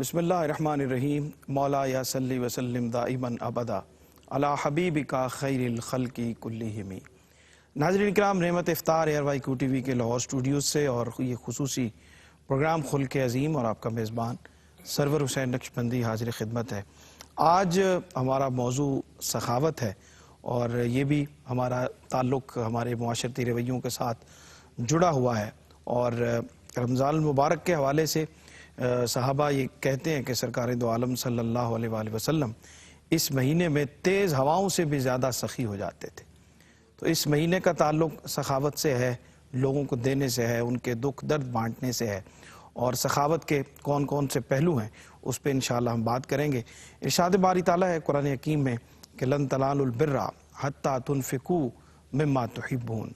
بسم اللہ الرحمن الرحیم مولا یا صلی وسلم دائماً ابدا علی حبیبکا خیر الخلق کلہم۔ ناظرین اکرام، نعمت افطار ARYQ TV کے لاہور اسٹوڈیوز سے اور یہ خصوصی پروگرام خلق عظیم اور آپ کا میزبان سرور حسین نقشبندی حاضر خدمت ہے۔ آج ہمارا موضوع سخاوت ہے اور یہ بھی ہمارا تعلق ہمارے معاشرتی رویوں کے ساتھ جڑا ہوا ہے، اور رمضان المبارک کے حوالے سے صحابہ یہ کہتے ہیں کہ سرکار دو عالم صلی اللہ علیہ وآلہ وسلم اس مہینے میں تیز ہواؤں سے بھی زیادہ سخی ہو جاتے تھے۔ تو اس مہینے کا تعلق سخاوت سے ہے، لوگوں کو دینے سے ہے، ان کے دکھ درد بانٹنے سے ہے، اور سخاوت کے کون کون سے پہلو ہیں اس پہ انشاءاللہ ہم بات کریں گے۔ ارشاد باری تعالیٰ ہے قرآن حکیم میں کہ لن تنالوا البر حتی تنفقوا مما تحبون،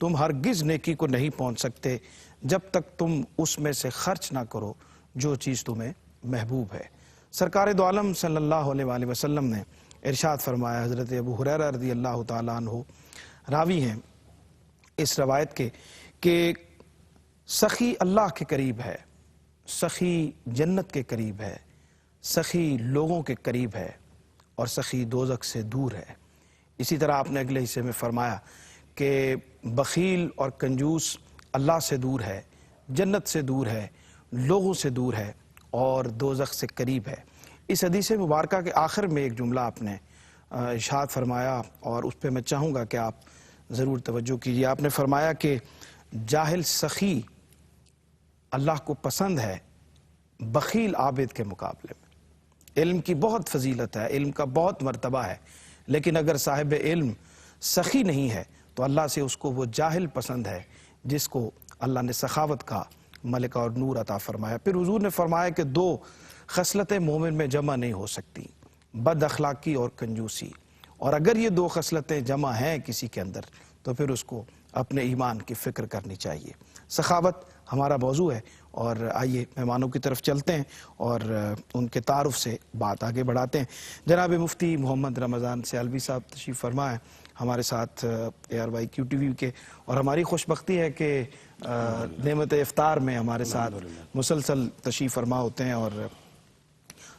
تم ہرگز نیکی کو نہیں پہنچ سکتے جب تک تم اس میں سے خرچ نہ کرو جو چیز تمہیں محبوب ہے۔ سرکار دو عالم صلی اللہ علیہ وآلہ وسلم نے ارشاد فرمایا، حضرت ابو ہریرہ رضی اللہ تعالیٰ عنہ راوی ہیں اس روایت کے، کہ سخی اللہ کے قریب ہے، سخی جنت کے قریب ہے، سخی لوگوں کے قریب ہے، اور سخی دوزخ سے دور ہے۔ اسی طرح آپ نے اگلے حصے میں فرمایا کہ بخیل اور کنجوس اللہ سے دور ہے، جنت سے دور ہے، لوگوں سے دور ہے، اور دوزخ سے قریب ہے۔ اس حدیث مبارکہ کے آخر میں ایک جملہ آپ نے ارشاد فرمایا، اور اس پہ میں چاہوں گا کہ آپ ضرور توجہ کیجیے۔ آپ نے فرمایا کہ جاہل سخی اللہ کو پسند ہے بخیل عابد کے مقابلے میں۔ علم کی بہت فضیلت ہے، علم کا بہت مرتبہ ہے، لیکن اگر صاحب علم سخی نہیں ہے تو اللہ سے اس کو وہ جاہل پسند ہے جس کو اللہ نے سخاوت کا ملکہ اور نور عطا فرمایا۔ پھر حضور نے فرمایا کہ دو خصلتیں مومن میں جمع نہیں ہو سکتی، بد اخلاقی اور کنجوسی، اور اگر یہ دو خصلتیں جمع ہیں کسی کے اندر تو پھر اس کو اپنے ایمان کی فکر کرنی چاہیے۔ سخاوت ہمارا موضوع ہے، اور آئیے مہمانوں کی طرف چلتے ہیں اور ان کے تعارف سے بات آگے بڑھاتے ہیں۔ جناب مفتی محمد رمضان سیالوی صاحب تشریف فرما ہے ہمارے ساتھ ARYQ TV کے، اور ہماری خوش بختی ہے کہ نعمت افطار میں ہمارے ساتھ مسلسل تشریف فرما ہوتے ہیں، اور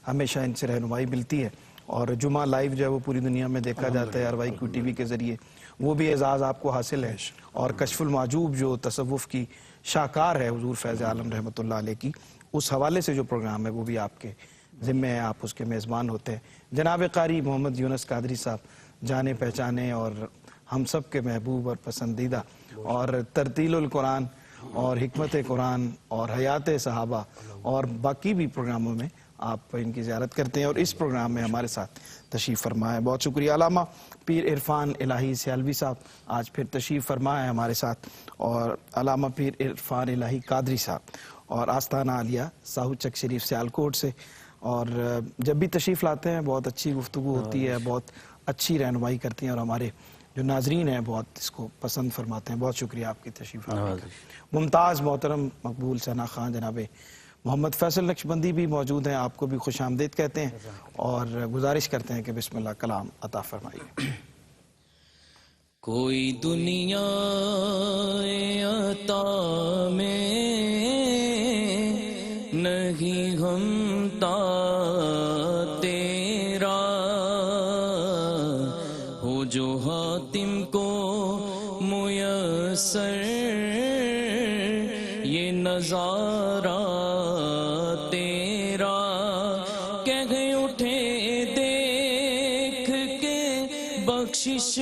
ہمیشہ ان سے رہنمائی ملتی ہے، اور جمعہ لائیو جو ہے وہ پوری دنیا میں دیکھا جاتا ہے ARYQ TV کے ذریعے، وہ بھی اعزاز آپ کو حاصل ہے۔ اور کشف المعجوب جو تصوف کی شاہکار ہے حضور فیض عالم رحمۃ اللہ علیہ کی، اس حوالے سے جو پروگرام ہے وہ بھی آپ کے ذمہ ہے، آپ اس کے میزبان ہوتے ہیں۔ جناب قاری محمد یونس قادری صاحب جانے پہچانے اور ہم سب کے محبوب اور پسندیدہ، اور ترتیل القرآن اور حکمت قرآن اور حیات صحابہ اور باقی بھی پروگراموں میں آپ ان کی زیارت کرتے ہیں، اور اس پروگرام میں ہمارے ساتھ تشریف فرما ہے۔ بہت شکریہ۔ علامہ پیر عرفان الہی سیالوی صاحب آج پھر تشریف فرما ہے ہمارے ساتھ، اور علامہ پیر عرفان الہی قادری صاحب، اور آستانہ عالیہ ساہو چک شریف سیالکوٹ سے، اور جب بھی تشریف لاتے ہیں بہت اچھی گفتگو ہوتی ہے، بہت اچھی رہنمائی کرتی ہیں، اور ہمارے جو ناظرین ہیں بہت اس کو پسند فرماتے ہیں۔ بہت شکریہ آپ کی تشریف آنے کا۔ ممتاز محترم مقبول ثنا خان جناب محمد فیصل نقشبندی بھی موجود ہیں، آپ کو بھی خوش آمدید کہتے ہیں، اور گزارش کرتے ہیں کہ بسم اللہ کلام عطا فرمائیے۔ کوئی دنیا عطا میں نہیں ہمتا تیرا، ہو جو حاتم کو میسر یہ نظارہ تیرا، کہہ اٹھے دیکھ کے بخشش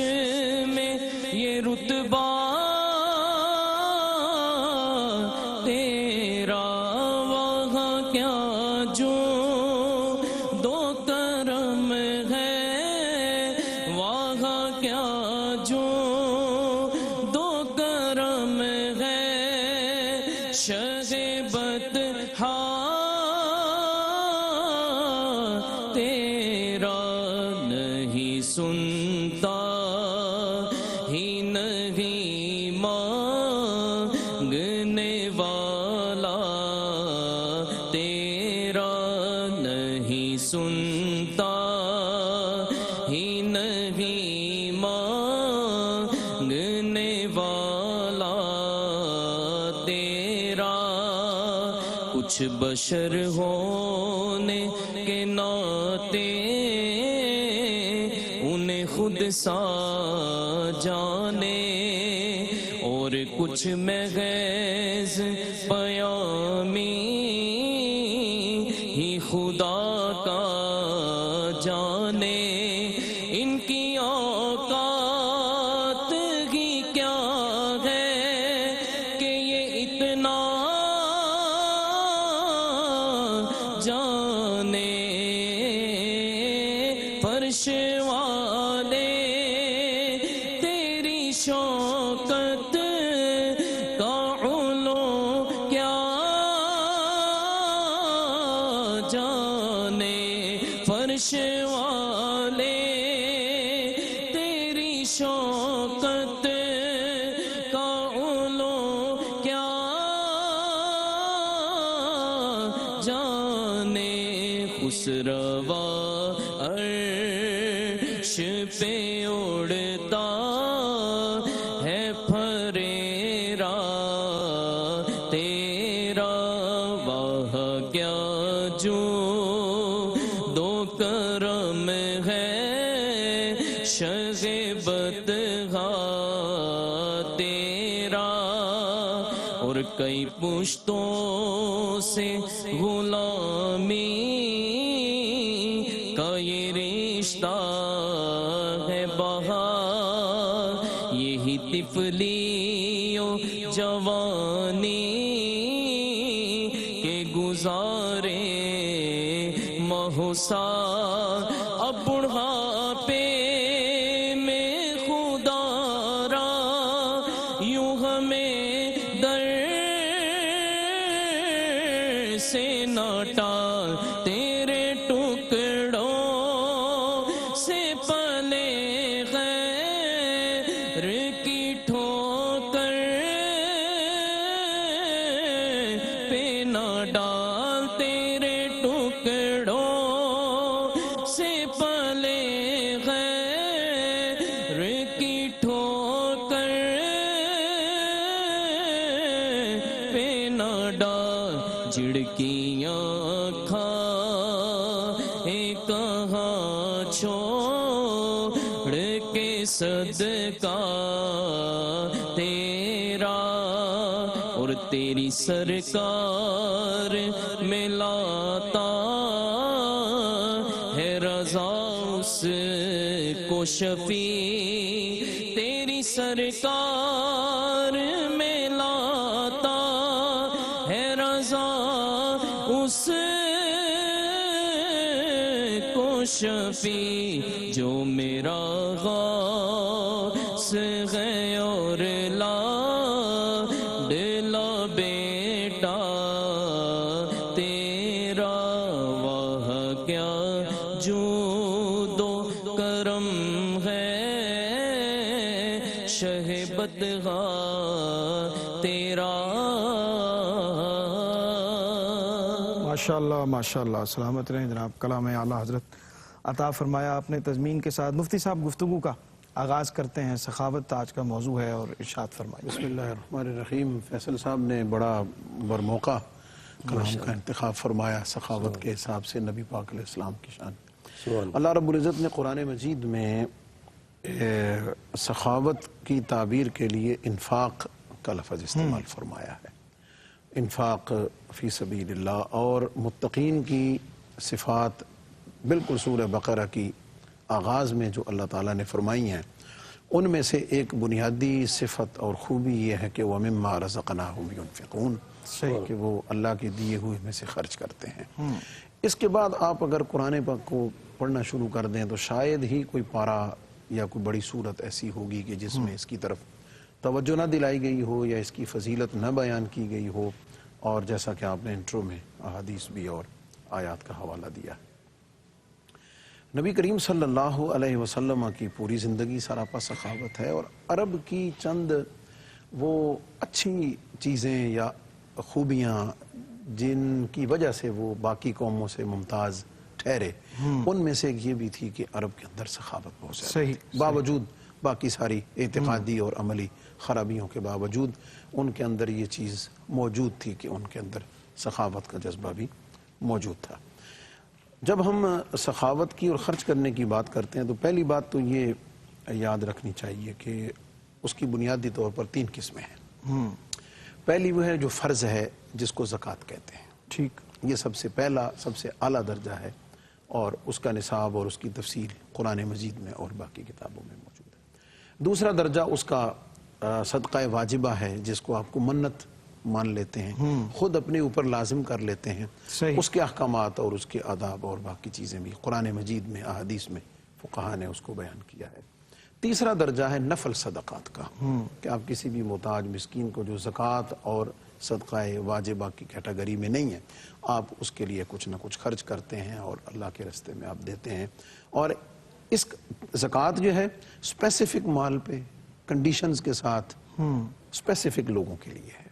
میں یہ رتبہ تیرا، وہاں کیا جو دو کرم ہے، وہاں کیا جو دو کرم ہے، شہ بطحا تیرا نہیں سنتا ہی نہیں مانگنے والا تیرا، نہیں سنتا ہی نہیں مانگنے والا تیرا، کچھ بشر ہو سا جانے اور کچھ محض پیامی ہی خدا کا جانے ان کی اوقات ہی کیا ہے کہ یہ اتنا جانے فرش والے تیری شوکت کا علو کیا جانے فرش والے تیری شوکت کا علو کیا جانے خسروا عرش پہ اڑتا ہے پھریرا تیرا واہ کیا جو دو کرم ہے شغبت تیرا اور کئی پشتوں سے غلامی کا یہ رشتہ ہے بہار یہی طفلی و جوانی کے گزارے مہسار اب بڑھاپے میں خدا را یوں ہمیں در سے نہ ٹال تیرے ٹکڑوں سے پلے غیر کی ٹھوکر پہ نہ ڈال تیرے ٹکڑوں سے پلے غیر کی ٹھوکر پہ نہ ڈال جھڑکیاں کھائے کہاں چھوڑ کے صدقہ تیرا اور تیری سرکار میں لاتا ہے رضا اس کو شفیع تیری سرکار میں لاتا ہے رضا اس کو شفیع جو میرا غوث ہے اور لاڈلا بیٹا تیرا واہ کیا جود و کرم ہے شہبت تیرا ماشاءاللہ سلامت رہیں جناب کلام اعلیٰ حضرت عطا فرمایا آپ نے تضمین کے ساتھ مفتی صاحب گفتگو کا آغاز کرتے ہیں سخاوت آج کا موضوع ہے اور ارشاد فرمائیں بسم اللہ الرحمن الرحیم فیصل صاحب نے بڑا برموقع کلام کا انتخاب فرمایا سخاوت کے حساب سے نبی پاک علیہ السلام کی شان اللہ رب العزت نے قرآن مجید میں سخاوت کی تعبیر کے لیے انفاق کا لفظ استعمال فرمایا ہے انفاق فی سبیل اللہ اور متقین کی صفات بالکل سورہ بقرہ کی آغاز میں جو اللہ تعالیٰ نے فرمائی ہیں ان میں سے ایک بنیادی صفت اور خوبی یہ ہے کہ وَمِمَّا رَزَقْنَاهُمْ يُنْفِقُونَ کہ وہ اللہ کے دیے ہوئے میں سے خرچ کرتے ہیں اس کے بعد آپ اگر قرآن پاک کو پڑھنا شروع کر دیں تو شاید ہی کوئی پارہ یا کوئی بڑی صورت ایسی ہوگی کہ جس میں اس کی طرف توجہ نہ دلائی گئی ہو یا اس کی فضیلت نہ بیان کی گئی ہو اور جیسا کہ آپ نے انٹرو میں احادیث بھی اور آیات کا حوالہ دیا نبی کریم صلی اللہ علیہ وسلم کی پوری زندگی سراپا سخاوت ہے اور عرب کی چند وہ اچھی چیزیں یا خوبیاں جن کی وجہ سے وہ باقی قوموں سے ممتاز ٹھہرے ان میں سے یہ بھی تھی کہ عرب کے اندر سخاوت بہت زیادہ باوجود باقی ساری اعتقادی اور عملی خرابیوں کے باوجود ان کے اندر یہ چیز موجود تھی کہ ان کے اندر سخاوت کا جذبہ بھی موجود تھا جب ہم سخاوت کی اور خرچ کرنے کی بات کرتے ہیں تو پہلی بات تو یہ یاد رکھنی چاہیے کہ اس کی بنیادی طور پر 3 قسمیں ہیں۔ پہلی وہ ہے جو فرض ہے، جس کو زکوٰۃ کہتے ہیں، ٹھیک، یہ سب سے پہلا، سب سے اعلیٰ درجہ ہے، اور اس کا نصاب اور اس کی تفصیل قرآن مجید میں اور باقی کتابوں میں موجود ہے۔ دوسرا درجہ اس کا صدقہ واجبہ ہے، جس کو آپ کو منت مان لیتے ہیں، خود اپنے اوپر لازم کر لیتے ہیں، صحیح، اس کے احکامات اور اس کے آداب اور باقی چیزیں بھی قرآن مجید میں، احادیث میں فقہا نے اس کو بیان کیا ہے۔ تیسرا درجہ ہے نفل صدقات کا، کہ آپ کسی بھی محتاج مسکین کو جو زکوٰۃ اور صدقہ واجبہ کی کیٹیگری میں نہیں ہے، آپ اس کے لیے کچھ نہ کچھ خرچ کرتے ہیں اور اللہ کے راستے میں آپ دیتے ہیں۔ اور اس زکوٰۃ جو ہے اسپیسیفک مال پہ کنڈیشنز کے ساتھ اسپیسیفک لوگوں کے لیے ہے۔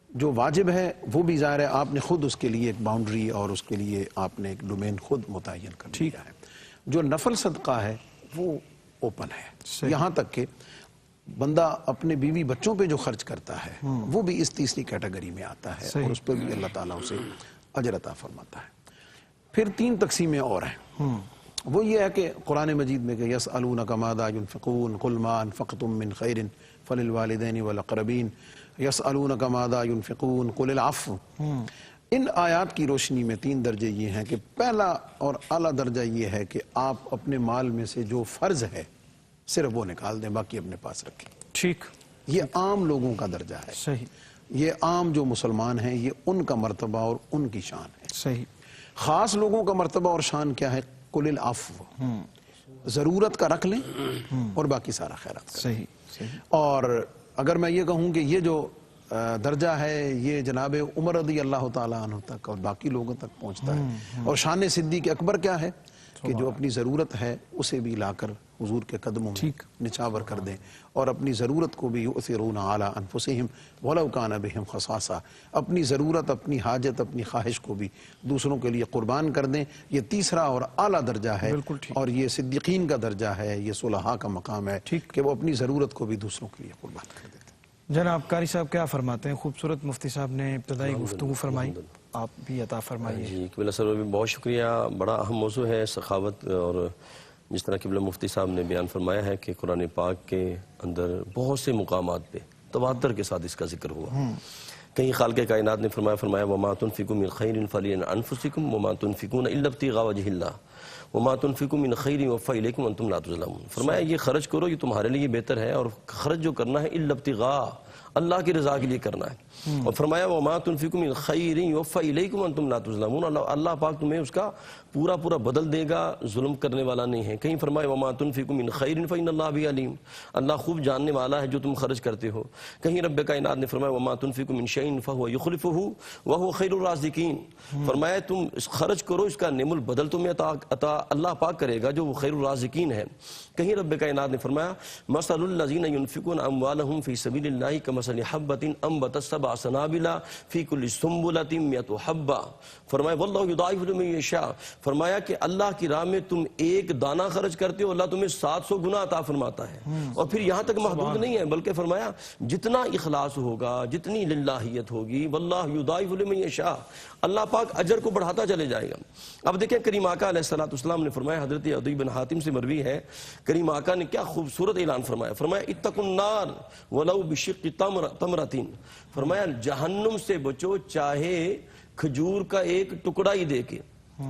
جو واجب ہے وہ بھی ظاہر ہے آپ نے خود اس کے لیے ایک باؤنڈری اور اس کے لیے آپ نے ایک ڈومین خود متعین کر دیا ہے۔ جو نفل صدقہ ہے وہ اوپن ہے، یہاں تک کہ بندہ اپنے بیوی بچوں پہ جو خرچ کرتا ہے وہ بھی اس تیسری کیٹیگری میں آتا ہے، اور اس پہ بھی اللہ تعالیٰ اسے اجر عطا فرماتا ہے۔ پھر 3 تقسیمیں اور ہیں، وہ یہ ہے کہ قرآن مجید میں کہ یسألونک ماذا ينفقون قل ما انفقتم من خیر فللوالدین والاقربین یسألونک ماذا ينفقون قل العفو۔ ان آیات کی روشنی میں 3 درجے یہ ہیں کہ پہلا اور اعلیٰ درجہ یہ ہے کہ آپ اپنے مال میں سے جو فرض ہے صرف وہ نکال دیں، باقی اپنے پاس رکھیں۔ ٹھیک، یہ عام لوگوں کا درجہ ہے، صحیح، یہ عام جو مسلمان ہیں یہ ان کا مرتبہ اور ان کی شان ہے۔ صحیح، خاص لوگوں کا مرتبہ اور شان کیا ہے؟ قل العفو، ضرورت کا رکھ لیں اور باقی سارا خیرات کریں۔ صحیح، صحیح، اور اگر میں یہ کہوں کہ یہ جو درجہ ہے یہ جناب عمر رضی اللہ تعالیٰ عنہ تک اور باقی لوگوں تک پہنچتا ہے، اور شان صدیق اکبر کیا ہے کہ جو اپنی ضرورت ہے اسے بھی لا کر حضور کے قدموں میں نچھاور کر دیں، اور اپنی ضرورت کو بھی یؤثرون علی انفسہم ولو کان بہم خصاصہ، اپنی ضرورت، اپنی حاجت، اپنی خواہش کو بھی دوسروں کے لیے قربان کر دیں۔ یہ تیسرا اور اعلیٰ درجہ ہے، اور یہ صدیقین کا درجہ ہے، یہ صلحاء کا مقام ہے کہ وہ اپنی ضرورت کو بھی دوسروں کے لیے قربان کر دیتے ہیں۔ جناب قاری صاحب کیا فرماتے ہیں؟ خوبصورت مفتی صاحب نے ابتدائی گفتگو فرمائی، آپ بھی عطا فرمائیے۔ جی قبلہ صاحب بھی بہت شکریہ، بڑا اہم موضوع ہے سخاوت، اور جس طرح قبلہ مفتی صاحب نے بیان فرمایا ہے کہ قرآن پاک کے اندر بہت سے مقامات پہ تواتر کے ساتھ اس کا ذکر ہوا۔ کہیں خالق کائنات نے فرمایا وَمَا تُنْفِقُوا مِنْ خَيْرٍ فَلِأَنفُسِكُمْ وَمَا تُنْفِقُونَ إِلَّا ابْتِغَاءَ وَجْهِ اللَّهِ وَمَا تُنْفِقُوا مِنْ خَيْرٍ يُوَفَّ إِلَيْكُمْ وَأَنْتُمْ لَا تُظْلَمُونَ۔ فرمایا یہ خرچ کرو، یہ تمہارے لیے بہتر ہے، اور خرچ جو کرنا ہے إِلَّا ابْتِغَاءَ، اللہ کی رضا کے لیے کرنا ہے۔ اور فرمایا وَمَا تُنْفِقُوا مِنْ خَيْرٍ يُوَفَّ إِلَيْكُمْ وَأَنْتُمْ لَا تُظْلَمُونَ، اللہ پاک تمہیں اس کا پورا پورا بدل دے گا، ظلم کرنے والا نہیں ہے۔ کہیں فرمایا وَمَا تُنْفِقُوا مِنْ خَيْرٍ فَإِنَّ اللَّهَ بِهِ عَلِيمٌ، اللہ خوب جاننے والا ہے جو تم خرچ کرتے ہو۔ کہیں رب کائنات نے فرمایا وَمَا تُنْفِقُوا مِنْ شَيْءٍ فَهُوَ يُخْلِفُهُ وَهُوَ خَيْرُ الرَّازِقِينَ، فرمایا تم اس خرچ کرو، اس کا نعم البدل تمہیں عطا اللہ پاک کرے گا جو وہ خیر الرازقین ہے۔ کہیں رب کائنات نے فرمایا مَثَلُ الَّذِينَ يُنْفِقُونَ أَمْوَالَهُم فِي سَبِيلِ اللَّهِ كَمَثَلِ حَبَّةٍ أَنبَتَتْ سَبْعَ سَنَابِلَ فِي كُلِّ سُنبُلَةٍ مِّائَةُ حَبَّةٍ، فرمایا وَاللَّهُ يُضَاعِفُ لِمَن يَشَاءُ، فرمایا کہ اللہ کی راہ میں تم ایک دانہ خرچ کرتے ہو، اللہ تمہیں 700 گنا عطا فرماتا ہے۔ اور پھر یہاں تک محدود نہیں ہے، بلکہ فرمایا جتنا اخلاص ہوگا، جتنی للہیت ہوگی، وَاللَّهُ يُضَاعِفُ لِمَن يَشَاءُ، اللہ پاک اجر کو بڑھاتا چلے جائے گا۔ اب دیکھیں کریم آقا علیہ السلام نے فرمایا، حضرت عدی بن حاتم سے مروی ہے، کریم آقا نے کیا خوبصورت اعلان فرمایا اتقوا النار ولو بشق تمرۃ، فرمایا جہنم سے بچو چاہے کھجور کا ایک ٹکڑا ہی دے کے،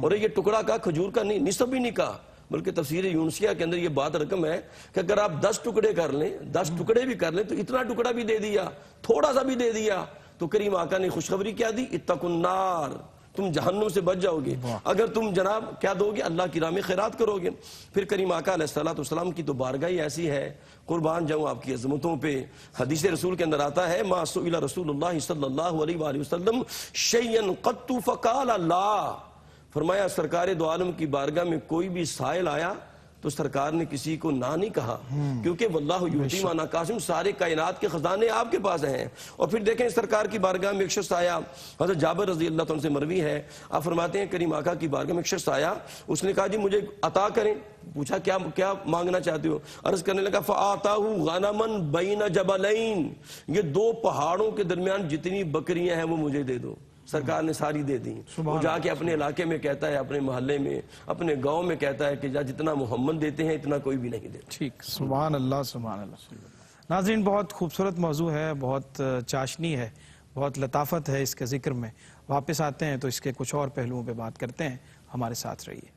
اور یہ ٹکڑا کا کھجور کا نہیں، نصف بھی نہیں کہا، بلکہ تفسیر یونسیہ کے اندر یہ بات رقم ہے کہ اگر آپ 10 ٹکڑے کر لیں، 10 ٹکڑے بھی کر لیں تو اتنا ٹکڑا بھی دے دیا، تھوڑا سا بھی دے دیا، تو کریم آقا نے خوشخبری کیا دی، اتقوا النار، تم جہنم سے بچ جاؤ گے اگر تم جناب کیا دو گے، اللہ کی راہ میں خیرات کرو گے۔ پھر کریم آقا علیہ السلام کی تو بارگاہ ایسی ہے، قربان جاؤں آپ کی عظمتوں پہ۔ حدیث رسول کے اندر آتا ہے ما سئل رسول اللہ صلی اللہ علیہ وآلہ وسلم شیئا قط فقال لا، فرمایا سرکار دو عالم کی بارگاہ میں کوئی بھی سائل آیا تو سرکار نے کسی کو نہ نہیں کہا، کیونکہ واللہ یؤتی ما لا قاسم، سارے کائنات کے خزانے آپ کے پاس ہیں۔ اور پھر دیکھیں سرکار کی بارگاہ میں ایک شخص آیا، حضرت جابر رضی اللہ عنہ سے مروی ہے، آپ فرماتے ہیں کریم آقا کی بارگاہ میں ایک شخص آیا، اس نے کہا جی مجھے عطا کریں، پوچھا کیا مانگنا چاہتے ہو، عرض کرنے لگا فآتاہ غنما بین جبلین، یہ 2 پہاڑوں کے درمیان جتنی بکریاں ہیں وہ مجھے دے دو۔ سرکار نے ساری دے دی. وہ جا کے اپنے علاقے میں کہتا ہے, اپنے محلے میں, اپنے گاؤں میں کہتا ہے کہ جتنا محمد دیتے ہیں اتنا کوئی بھی نہیں دیتا. ٹھیک, سبحان اللہ سبحان اللہ. ناظرین, بہت خوبصورت موضوع ہے, بہت چاشنی ہے, بہت لطافت ہے اس کے ذکر میں. واپس آتے ہیں تو اس کے کچھ اور پہلوؤں پہ بات کرتے ہیں, ہمارے ساتھ رہیے.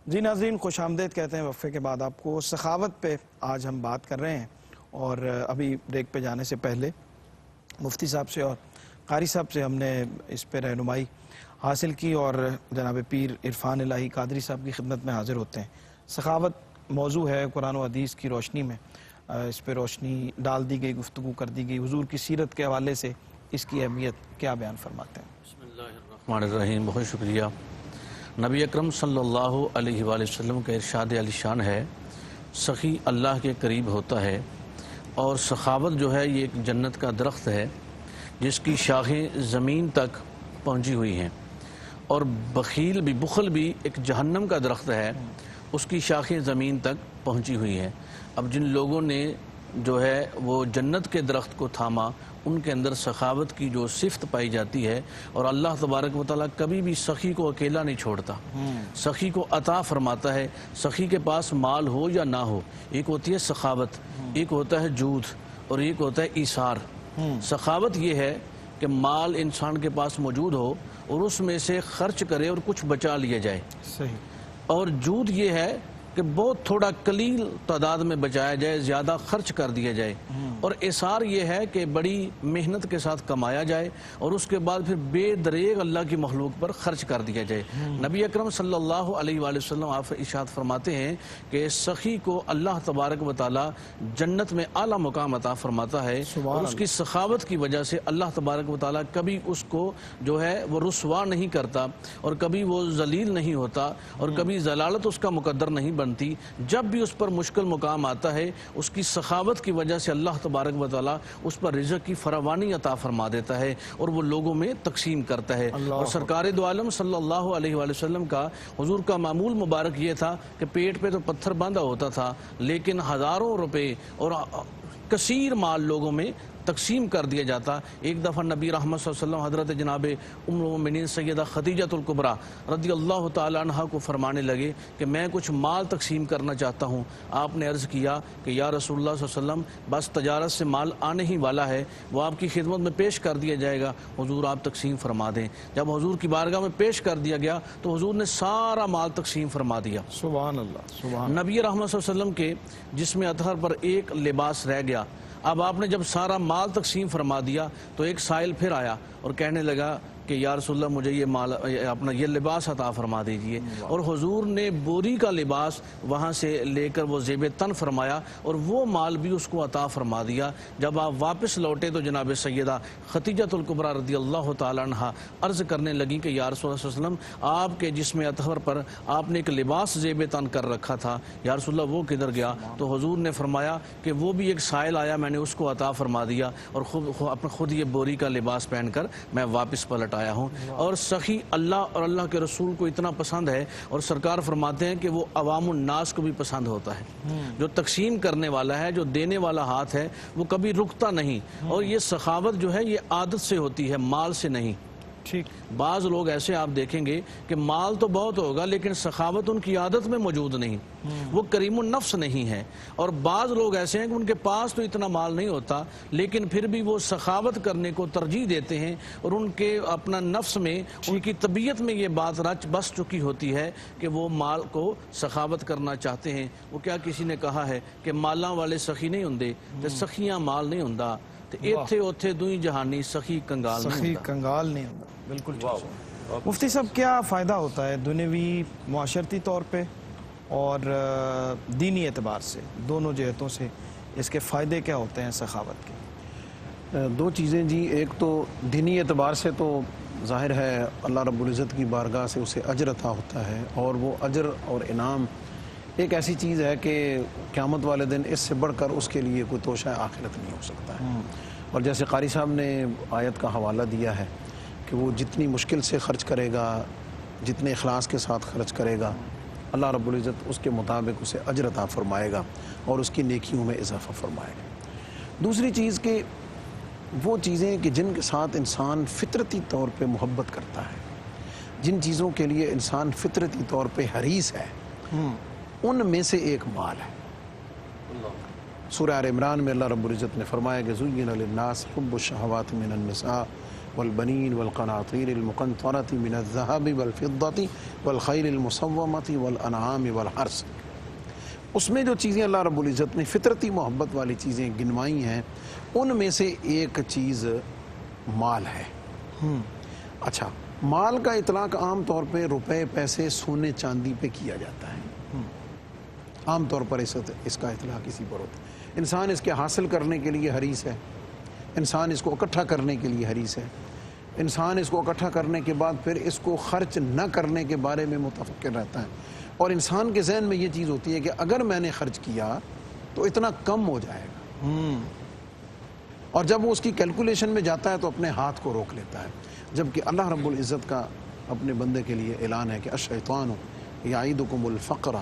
جی ناظرین, خوش آمدید کہتے ہیں وقفے کے بعد آپ کو. سخاوت پہ آج ہم بات کر رہے ہیں, اور ابھی بریک پہ جانے سے پہلے مفتی صاحب سے اور قاری صاحب سے ہم نے اس پہ رہنمائی حاصل کی, اور جناب پیر عرفان الہی قادری صاحب کی خدمت میں حاضر ہوتے ہیں. سخاوت موضوع ہے, قرآن و حدیث کی روشنی میں اس پہ روشنی ڈال دی گئی, گفتگو کر دی گئی. حضور کی سیرت کے حوالے سے اس کی اہمیت کیا بیان فرماتے ہیں؟ بسم اللہ الرحمن الرحیم. بہت شکریہ. نبی اکرم صلی اللہ علیہ وآلہ وسلم کا ارشاد علی شان ہے, سخی اللہ کے قریب ہوتا ہے. اور سخاوت جو ہے یہ ایک جنت کا درخت ہے جس کی شاخیں زمین تک پہنچی ہوئی ہیں, اور بخل بھی ایک جہنم کا درخت ہے, اس کی شاخیں زمین تک پہنچی ہوئی ہیں. اب جن لوگوں نے جو ہے وہ جنت کے درخت کو تھاما, ان کے اندر سخاوت کی جو صفت پائی جاتی ہے, اور اللہ تبارک و تعالیٰ کبھی بھی سخی کو اکیلا نہیں چھوڑتا, سخی کو عطا فرماتا ہے. سخی کے پاس مال ہو یا نہ ہو, ایک ہوتی ہے سخاوت, ایک ہوتا ہے جود, اور ایک ہوتا ہے ایثار. سخاوت یہ ہے کہ مال انسان کے پاس موجود ہو اور اس میں سے خرچ کرے اور کچھ بچا لیا جائے. صحیح. اور جود یہ ہے کہ بہت تھوڑا قلیل تعداد میں بچایا جائے, زیادہ خرچ کر دیا جائے. اور اثار یہ ہے کہ بڑی محنت کے ساتھ کمایا جائے اور اس کے بعد پھر بے دریغ اللہ کی مخلوق پر خرچ کر دیا جائے. نبی اکرم صلی اللہ علیہ وآلہ وسلم آپ ارشاد فرماتے ہیں کہ سخی کو اللہ تبارک و تعالی جنت میں اعلیٰ مقام عطا فرماتا ہے, اور اس کی سخاوت کی وجہ سے اللہ تبارک و تعالی کبھی اس کو جو ہے وہ رسوا نہیں کرتا, اور کبھی وہ ذلیل نہیں ہوتا, اور کبھی ضلالت اس کا مقدر نہیں بنتی. جب بھی اس پر مشکل مقام آتا ہے, اس کی سخاوت کی وجہ سے اللہ تبارک و تعالی اس پر رزق کی فراوانی عطا فرما دیتا ہے, اور وہ لوگوں میں تقسیم کرتا ہے. اور سرکار دو عالم صلی اللہ علیہ وآلہ وسلم کا, حضور کا معمول مبارک یہ تھا کہ پیٹ پہ تو پتھر باندھا ہوتا تھا, لیکن ہزاروں روپے اور کثیر مال لوگوں میں تقسیم کر دیا جاتا. ایک دفعہ نبی رحمت صلی اللہ علیہ وسلم حضرت جناب ام المؤمنین سیدہ خدیجۃ الکبریٰ رضی اللہ تعالی عنہ کو فرمانے لگے کہ میں کچھ مال تقسیم کرنا چاہتا ہوں. آپ نے عرض کیا کہ یا رسول اللہ صلی اللہ علیہ وسلم بس تجارت سے مال آنے ہی والا ہے, وہ آپ کی خدمت میں پیش کر دیا جائے گا, حضور آپ تقسیم فرما دیں. جب حضور کی بارگاہ میں پیش کر دیا گیا تو حضور نے سارا مال تقسیم فرما دیا. سبحان اللہ, سبحان. نبی رحمت صلی اللہ علیہ وسلم کے جسم اطہر پر ایک لباس رہ گیا. اب آپ نے جب سارا مال تقسیم فرما دیا تو ایک سائل پھر آیا اور کہنے لگا کہ یا رسول اللہ مجھے یہ مال اپنا یہ لباس عطا فرما دیجئے. اور حضور نے بوری کا لباس وہاں سے لے کر وہ زیب تن فرمایا, اور وہ مال بھی اس کو عطا فرما دیا. جب آپ واپس لوٹے تو جناب سیدہ خدیجۃ الکبریٰ رضی اللہ تعالی عنہ عرض کرنے لگیں کہ یا رسول اللہ صلی اللہ علیہ وسلم آپ کے جسم اطہر پر آپ نے ایک لباس زیب تن کر رکھا تھا, یا رسول اللہ وہ کدھر گیا؟ تو حضور نے فرمایا کہ وہ بھی ایک سائل آیا, میں نے اس کو عطا فرما دیا, اور خود یہ بوری کا لباس پہن کر میں واپس پلٹ آیا ہوں. اور سخی اللہ اور اللہ کے رسول کو اتنا پسند ہے, اور سرکار فرماتے ہیں کہ وہ عوام الناس کو بھی پسند ہوتا ہے. جو تقسیم کرنے والا ہے, جو دینے والا ہاتھ ہے, وہ کبھی رکتا نہیں. اور یہ سخاوت جو ہے یہ عادت سے ہوتی ہے, مال سے نہیں. ٹھیک. بعض لوگ ایسے آپ دیکھیں گے کہ مال تو بہت ہوگا لیکن سخاوت ان کی عادت میں موجود نہیں, وہ کریم النفس نہیں ہے. اور بعض لوگ ایسے ہیں کہ ان کے پاس تو اتنا مال نہیں ہوتا لیکن پھر بھی وہ سخاوت کرنے کو ترجیح دیتے ہیں, اور ان کے اپنا نفس میں, ان کی طبیعت میں یہ بات رچ بس چکی ہوتی ہے کہ وہ مال کو سخاوت کرنا چاہتے ہیں. وہ کیا کسی نے کہا ہے کہ مالاں والے سخی نہیں ہوندے تے سخیاں مال نہیں ہوندا, تے ایتھے اوتھے دوئی جہانی سخی کنگال نہیں سخی ہوندا. کنگال نہیں ہوتا. بالکل. مفتی صاحب کیا فائدہ ہوتا ہے دنیوی معاشرتی طور پہ اور دینی اعتبار سے, دونوں جہتوں سے اس کے فائدے کیا ہوتے ہیں سخاوت کے؟ دو چیزیں جی. ایک تو دینی اعتبار سے تو ظاہر ہے اللہ رب العزت کی بارگاہ سے اسے اجر عطا ہوتا ہے, اور وہ اجر اور انعام ایک ایسی چیز ہے کہ قیامت والے دن اس سے بڑھ کر اس کے لیے کوئی توشہ آخرت نہیں ہو سکتا ہے. اور جیسے قاری صاحب نے آیت کا حوالہ دیا ہے کہ وہ جتنی مشکل سے خرچ کرے گا, جتنے اخلاص کے ساتھ خرچ کرے گا, اللہ رب العزت اس کے مطابق اسے اجر عطا فرمائے گا اور اس کی نیکیوں میں اضافہ فرمائے گا. دوسری چیز کہ وہ چیزیں کہ جن کے ساتھ انسان فطرتی طور پہ محبت کرتا ہے، جن چیزوں کے لیے انسان فطرتی طور پہ حریص ہے، ان میں سے ایک مال ہے۔ سورہ آل عمران میں اللہ رب العزت نے فرمایا کہ زُيِّنَ لِلنَّاسِ حُبُّ الشَّهَوَاتِ مِنَ النِّسَاءِ والبنين والقناطير المقنطرة من الذهب والفضة والخيل المسومة والأنعام والحرث۔ اس میں جو چیزیں اللہ رب العزت نے فطرتی محبت والی چیزیں گنوائی ہیں، ان میں سے ایک چیز مال ہے۔ اچھا، مال کا اطلاق عام طور پہ روپے، پیسے، سونے، چاندی پہ کیا جاتا ہے، عام طور پر اس کا اطلاق اسی پر ہوتا ہے۔ انسان اس کے حاصل کرنے کے لیے حریص ہے، انسان اس کو اکٹھا کرنے کے لیے حریص ہے، انسان اس کو اکٹھا کرنے کے بعد پھر اس کو خرچ نہ کرنے کے بارے میں متفکر رہتا ہے، اور انسان کے ذہن میں یہ چیز ہوتی ہے کہ اگر میں نے خرچ کیا تو اتنا کم ہو جائے گا، اور جب وہ اس کی کیلکولیشن میں جاتا ہے تو اپنے ہاتھ کو روک لیتا ہے۔ جبکہ اللہ رب العزت کا اپنے بندے کے لیے اعلان ہے کہ الشیطان یعیدکم الفقر،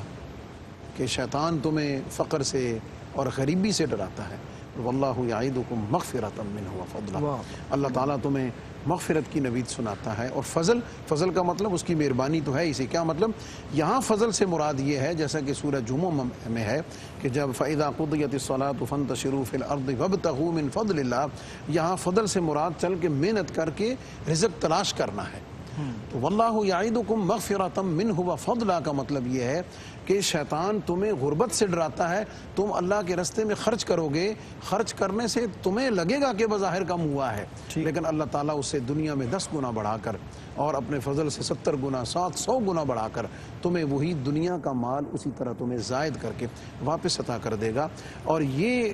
کہ شیطان تمہیں فقر سے اور غریبی سے ڈراتا ہے، واللہ یعیدکم مغفرۃ منہ وفضلا، اللہ تعالیٰ تمہیں مغفرت کی نوید سناتا ہے اور فضل کا مطلب اس کی مہربانی تو ہے اسی۔ کیا مطلب؟ یہاں فضل سے مراد یہ ہے جیسا کہ سورہ جمعہ میں ہے کہ جب فَإِذَا قُضِيَتِ الصَّلَاةُ فَانتَشِرُوا فِي الْأَرْضِ وَابْتَغُوا مِن فَضْلِ اللَّهِ، یہاں فضل سے مراد چل کے محنت کر کے رزق تلاش کرنا ہے۔ تو واللہ یعیدکم مغفرۃ منہ وفضلا کا مطلب یہ ہے کہ شیطان تمہیں غربت سے ڈراتا ہے، تم اللہ کے راستے میں خرچ کرو گے، خرچ کرنے سے تمہیں لگے گا کہ بظاہر کم ہوا ہے، لیکن اللہ تعالیٰ اس سے دنیا میں 10 گنا بڑھا کر اور اپنے فضل سے 70 گنا 700 گنا بڑھا کر تمہیں وہی دنیا کا مال اسی طرح تمہیں زائد کر کے واپس عطا کر دے گا۔ اور یہ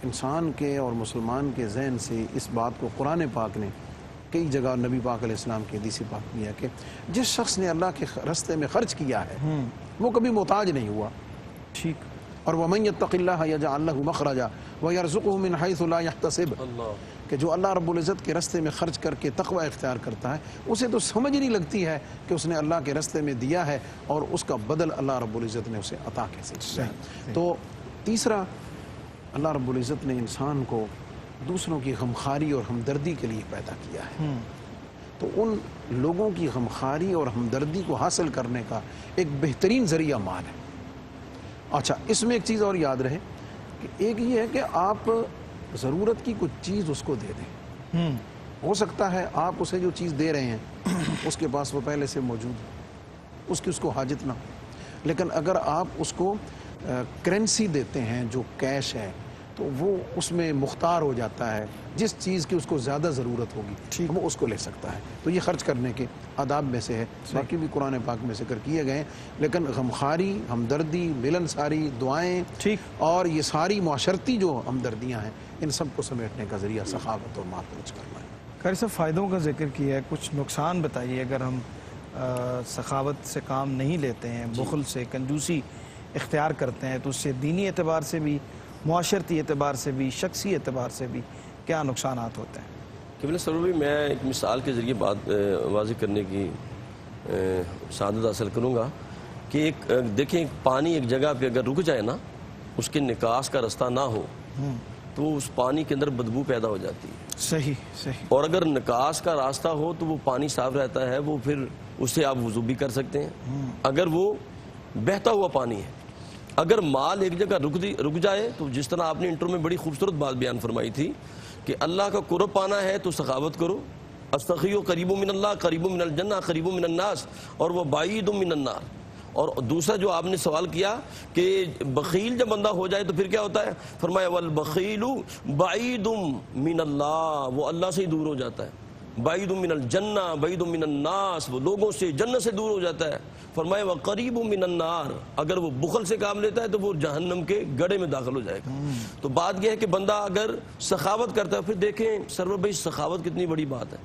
انسان کے اور مسلمان کے ذہن سے اس بات کو قرآن پاک نے کئی جگہ، نبی پاک علیہ السلام کی حدیث پاک میں ہے کہ جس شخص نے اللہ کے راستے میں خرچ کیا ہے وہ کبھی محتاج نہیں ہوا۔ ٹھیک۔ اور وَمَن يَتَّقِ اللَّهَ يَجْعَل لَّهُ مَخْرَجًا وَيَرْزُقْهُ مِنْ حَيْثُ لَا يَحْتَسِبُ، کہ جو اللہ رب العزت کے راستے میں خرچ کر کے تقوی اختیار کرتا ہے اسے تو سمجھ نہیں لگتی ہے کہ اس نے اللہ کے راستے میں دیا ہے اور اس کا بدل اللہ رب العزت نے اسے عطا کیسے کیا ہے۔ تو تیسرا، اللہ رب العزت نے انسان کو دوسروں کی غمخواری اور ہمدردی کے لیے پیدا کیا ہے، تو ان لوگوں کی غمخواری اور ہمدردی کو حاصل کرنے کا ایک بہترین ذریعہ مال ہے۔ اچھا، اس میں ایک چیز اور یاد رہے کہ ایک یہ ہے کہ آپ ضرورت کی کچھ چیز اس کو دے دیں، ہو سکتا ہے آپ اسے جو چیز دے رہے ہیں اس کے پاس وہ پہلے سے موجود ہے، اس کو حاجت نہ ہو، لیکن اگر آپ اس کو کرنسی دیتے ہیں جو کیش ہے تو وہ اس میں مختار ہو جاتا ہے، جس چیز کی اس کو زیادہ ضرورت ہوگی وہ اس کو لے سکتا ہے۔ تو یہ خرچ کرنے کے آداب میں سے ہے، باقی بھی قرآن پاک میں ذکر کیے گئے ہیں، لیکن غمخواری، ہمدردی، ملنساری، دعائیں اور یہ ساری معاشرتی جو ہمدردیاں ہیں ان سب کو سمیٹنے کا ذریعہ سخاوت اور مال خرچ کرنا ہے۔ خیر صاحب، فائدوں کا ذکر کیا ہے، کچھ نقصان بتائیے اگر ہم سخاوت سے کام نہیں لیتے ہیں، بخل سے، کنجوسی اختیار کرتے ہیں، تو اس سے دینی اعتبار سے بھی، معاشرتی اعتبار سے بھی، شخصی اعتبار سے بھی کیا نقصانات ہوتے ہیں؟ قبلہ سرور بھی میں ایک مثال کے ذریعے بات واضح کرنے کی سعادت حاصل کروں گا کہ ایک دیکھیں، پانی ایک جگہ پہ اگر رک جائے نا، اس کے نکاس کا راستہ نہ ہو تو اس پانی کے اندر بدبو پیدا ہو جاتی ہے۔ صحیح۔ اور اگر نکاس کا راستہ ہو تو وہ پانی صاف رہتا ہے، وہ پھر اس سے آپ وضو بھی کر سکتے ہیں اگر وہ بہتا ہوا پانی ہے۔ اگر مال ایک جگہ رک جائے تو جس طرح آپ نے انٹرو میں بڑی خوبصورت بات بیان فرمائی تھی کہ اللہ کا قرب پانا ہے تو سخاوت کرو، السخی قریب من اللہ، قریب من الجنہ، قریب من الناس، اور وہ بعید من النار۔ اور دوسرا جو آپ نے سوال کیا کہ بخیل جب بندہ ہو جائے تو پھر کیا ہوتا ہے، فرمایا والبخیل بعید من اللہ، وہ اللہ سے ہی دور ہو جاتا ہے، بعید من الجنہ، بعید من الناس، وہ لوگوں سے، جنت سے دور ہو جاتا ہے۔ فرمایا وقریب من النار، اگر وہ بخل سے کام لیتا ہے تو وہ جہنم کے گڑھے میں داخل ہو جائے گا۔ تو بات یہ ہے کہ بندہ اگر سخاوت کرتا ہے، پھر دیکھیں سرور بھائی سخاوت کتنی بڑی بات ہے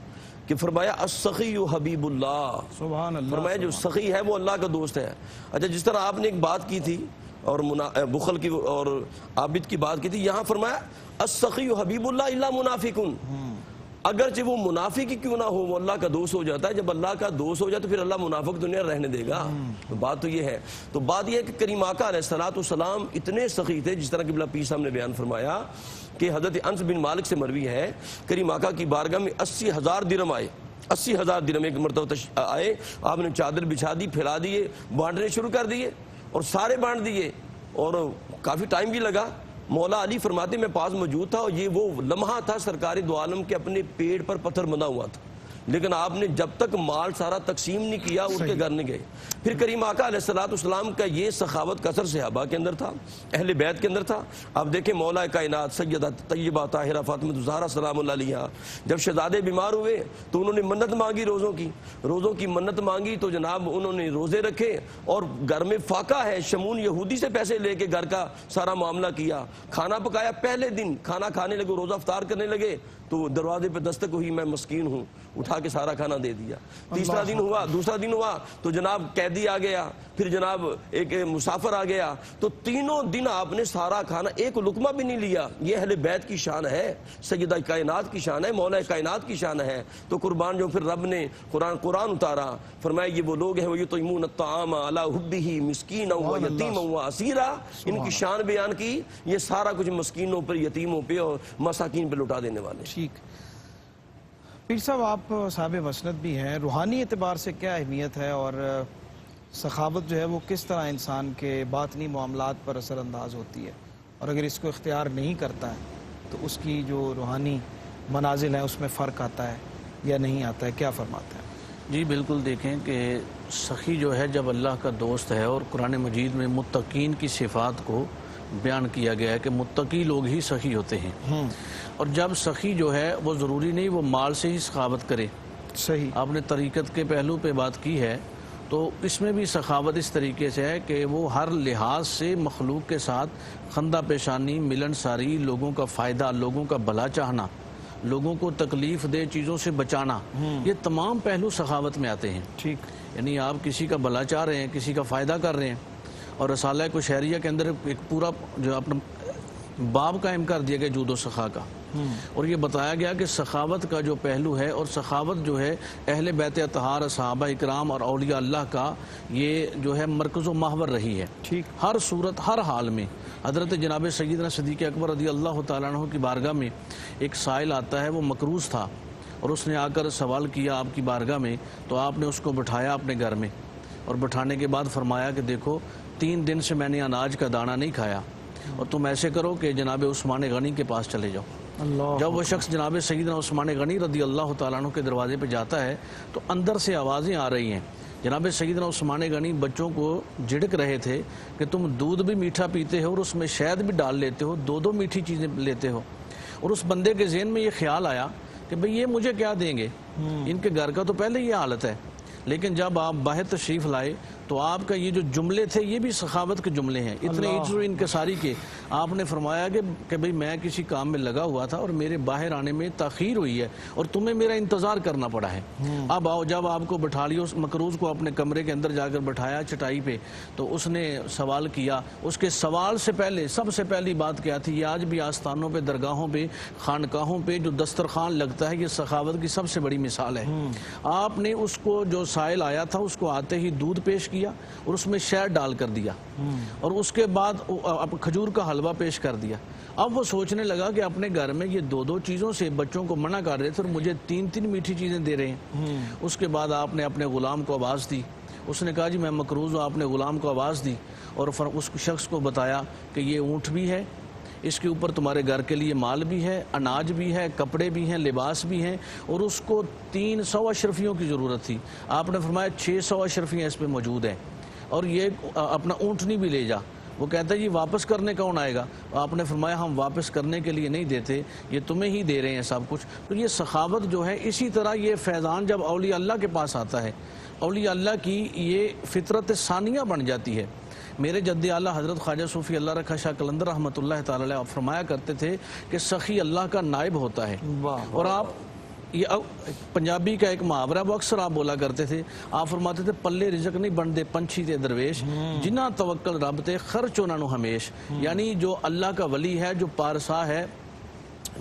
کہ فرمایا السخی حبیب اللہ، سبحان اللہ، فرمایا جو سخی ہے وہ اللہ کا دوست ہے۔ اچھا، جس طرح آپ نے ایک بات کی تھی اور بخل کی اور عابد کی بات کی تھی، یہاں فرمایا السخی حبیب اللہ الا منافقون، اگرچہ وہ منافق ہی کیوں نہ ہو وہ اللہ کا دوست ہو جاتا ہے. جب اللہ کا دوست ہو جائے تو پھر اللہ منافق دنیا رہنے دے گا. تو بات تو یہ ہے. تو بات یہ ہے کہ کریم آقا علیہ السلام اتنے سخی تھے, جس طرح کہ پیر صاحب نے بیان فرمایا کہ حضرت انس بن مالک سے مروی ہے, کریم آقا کی بارگاہ میں 80,000 درہم آئے. 80,000 درہم ایک مرتبہ آئے, آپ نے چادر بچھا دی, پھیلا دیے, بانٹنے شروع کر دیے اور سارے بانٹ دیے, اور کافی ٹائم بھی لگا. مولا علی فرماتے میں پاس موجود تھا, اور یہ وہ لمحہ تھا سرکار دو عالم کے اپنے پیٹ پر پتھر بندھا ہوا تھا, لیکن آپ نے جب تک مال سارا تقسیم نہیں کیا ان کے گھر نہیں گئے. پھر کریم آقا علیہ السلام کا یہ سخاوت کا اثر صحابہ کے اندر تھا, اہل بیت کے اندر تھا. آپ دیکھیں مولا کائنات سیدہ طیبہ طاہرہ فاطمہ الزہرا سلام اللہ علیہا جب شہزادے بیمار ہوئے تو انہوں نے منت مانگی, روزوں کی منت مانگی, تو جناب انہوں نے روزے رکھے, اور گھر میں فاقہ ہے, شمون یہودی سے پیسے لے کے گھر کا سارا معاملہ کیا, کھانا پکایا. پہلے دن کھانا کھانے لگے, روزہ افطار کرنے لگے, تو دروازے پہ دستک ہوئی, میں مسکین ہوں, اٹھا کے سارا کھانا دے دیا. دوسرا دن ہوا تو جناب قیدی آ گیا, پھر جناب ایک مسافر آ گیا, تو تینوں دن آپ نے سارا کھانا, ایک لقمہ بھی نہیں لیا. یہ اہل بیت کی شان ہے, سیدہ کائنات کی شان ہے, مولا کائنات کی شان ہے. تو قربان جو پھر رب نے قرآن اتارا, فرمایا یہ وہ لوگ ہیں وَيُطْعِمُونَ الطَّعَامَ عَلَىٰ حُبِّهِ مِسْكِينًا وَيَتِيمًا وَأَسِيرًا. ان کی شان بیان کی, یہ سارا کچھ مسکینوں پر, یتیموں پہ اور مساکین پہ لٹا دینے والے. ٹھیک. پیر صاحب آپ صاحب مسند بھی ہیں, روحانی اعتبار سے کیا اہمیت ہے, اور سخاوت جو ہے وہ کس طرح انسان کے باطنی معاملات پر اثر انداز ہوتی ہے, اور اگر اس کو اختیار نہیں کرتا ہے تو اس کی جو روحانی منازل ہیں اس میں فرق آتا ہے یا نہیں آتا ہے, کیا فرماتے ہیں؟ جی بالکل, دیکھیں کہ سخی جو ہے جب اللہ کا دوست ہے, اور قرآن مجید میں متقین کی صفات کو بیان کیا گیا ہے کہ متقی لوگ ہی سخی ہوتے ہیں. اور جب سخی جو ہے وہ ضروری نہیں وہ مال سے ہی سخاوت کرے. صحیح, آپ نے طریقت کے پہلو پہ بات کی ہے, تو اس میں بھی سخاوت اس طریقے سے ہے کہ وہ ہر لحاظ سے مخلوق کے ساتھ خندہ پیشانی, ملن ساری, لوگوں کا فائدہ, لوگوں کا بھلا چاہنا, لوگوں کو تکلیف دہ چیزوں سے بچانا, یہ تمام پہلو سخاوت میں آتے ہیں. ٹھیک, یعنی آپ کسی کا بھلا چاہ رہے ہیں, کسی کا فائدہ کر رہے ہیں, اور رسالہ کشہریہ کے اندر ایک پورا جو اپنا باب قائم کر دیا گیا جود و سخا کا, اور یہ بتایا گیا کہ سخاوت کا جو پہلو ہے, اور سخاوت جو ہے اہل بیت اطہار, صحابہ اکرام اور اولیاء اللہ کا یہ جو ہے مرکز و محور رہی ہے. ٹھیک, ہر صورت, ہر حال میں. حضرت جناب سیدنا صدیق اکبر رضی اللہ تعالیٰ عنہ کی بارگاہ میں ایک سائل آتا ہے, وہ مکروز تھا, اور اس نے آ کر سوال کیا آپ کی بارگاہ میں, تو آپ نے اس کو بٹھایا اپنے گھر میں, اور بٹھانے کے بعد فرمایا کہ دیکھو 3 دن سے میں نے اناج کا دانہ نہیں کھایا, اور تم ایسے کرو کہ جناب عثمان غنی کے پاس چلے جاؤ. جب وہ شخص جناب سیدنا عثمان غنی رضی اللہ تعالیٰ عنہ کے دروازے پہ جاتا ہے تو اندر سے آوازیں آ رہی ہیں. جناب سیدنا عثمان غنی بچوں کو جھڑک رہے تھے کہ تم دودھ بھی میٹھا پیتے ہو اور اس میں شہد بھی ڈال لیتے ہو, 2 میٹھی چیزیں لیتے ہو. اور اس بندے کے ذہن میں یہ خیال آیا کہ بھئی یہ مجھے کیا دیں گے, ان کے گھر کا تو پہلے یہ حالت ہے. لیکن جب آپ باہر تشریف لائے تو آپ کا یہ جو جملے تھے یہ بھی سخاوت کے جملے ہیں, اتنے عجز و انکساری کے. آپ نے فرمایا کہ بھئی میں کسی کام میں لگا ہوا تھا اور میرے باہر آنے میں تاخیر ہوئی ہے اور تمہیں میرا انتظار کرنا پڑا ہے. اب آؤ, جب آپ کو بٹھا لیا, اس مکروز کو اپنے کمرے کے اندر جا کر بٹھایا چٹائی پہ, تو اس نے سوال کیا. اس کے سوال سے پہلے سب سے پہلی بات کیا تھی, یہ آج بھی آستانوں پہ, درگاہوں پہ, خانقاہوں پہ جو دسترخوان لگتا ہے, یہ سخاوت کی سب سے بڑی مثال ہے. آپ نے اس کو جو سائل آیا تھا اس کو آتے ہی دودھ پیش کیا اور اس میں شہد ڈال کر دیا, اور اس کے بعد کھجور کا حلوہ پیش کر دیا. اب وہ سوچنے لگا کہ اپنے گھر میں یہ 2 چیزوں سے بچوں کو منع کر رہے تھے اور مجھے 3 میٹھی چیزیں دے رہے ہیں. اس کے بعد آپ نے اپنے غلام کو آواز دی. اس نے کہا جی میں مکروز ہوں. آپ نے غلام کو آواز دی اور اس شخص کو بتایا کہ یہ اونٹ بھی ہے, اس کے اوپر تمہارے گھر کے لیے مال بھی ہے, اناج بھی ہے, کپڑے بھی ہیں, لباس بھی ہیں, اور اس کو 300 اشرفیوں کی ضرورت تھی. آپ نے فرمایا 600 اشرفیاں اس پہ موجود ہیں, اور یہ اپنا اونٹنی بھی لے جا. وہ کہتا ہے یہ واپس کرنے کون آئے گا؟ آپ نے فرمایا ہم واپس کرنے کے لیے نہیں دیتے, یہ تمہیں ہی دے رہے ہیں سب کچھ. تو یہ سخاوت جو ہے, اسی طرح یہ فیضان جب اولیاء اللہ کے پاس آتا ہے, اولیاء اللہ کی یہ فطرت ثانیہ بن جاتی ہے. میرے جد اعلیٰ حضرت خواجہ صوفی اللہ رکھا شاہ قلندر رحمۃ اللہ تعالی علیہ فرمایا کرتے تھے کہ سخی اللہ کا نائب ہوتا ہے. اور آپ یہ پنجابی کا ایک محاورہ وہ اکثر آپ بولا کرتے تھے, آپ فرماتے تھے پلے رزق نہیں بن دے پنچھی تے درویش, جنہ توکل رب تے خرچ انہاں نو ہمیش. یعنی جو اللہ کا ولی ہے, جو پارسا ہے,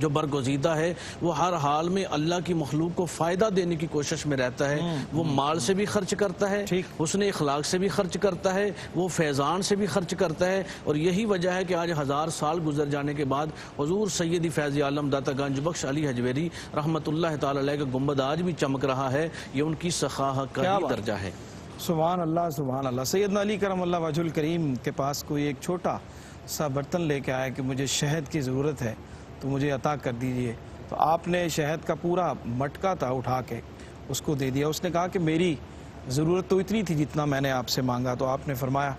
جو برگزیدہ ہے وہ ہر حال میں اللہ کی مخلوق کو فائدہ دینے کی کوشش میں رہتا ہے. وہ مال سے بھی خرچ کرتا ہے, حسن اخلاق سے بھی خرچ کرتا ہے, وہ فیضان سے بھی خرچ کرتا ہے. اور یہی وجہ ہے کہ آج 1000 سال گزر جانے کے بعد حضور سیدی فیض عالم داتا گنج بخش علی حجویری رحمۃ اللہ تعالی علیہ کا گنبد آج بھی چمک رہا ہے. یہ ان کی سخاوت کا ہی درجہ ہے. سبحان اللہ سبحان اللہ. سیدنا علی کرم اللہ وجہ الکریم کے پاس کوئی ایک چھوٹا سا برتن لے کے آیا کہ مجھے شہد کی ضرورت ہے تو مجھے عطا کر دیجئے, تو آپ نے شہد کا پورا مٹکا تھا اٹھا کے اس کو دے دیا. اس نے کہا کہ میری ضرورت تو اتنی تھی جتنا میں نے آپ سے مانگا, تو آپ نے فرمایا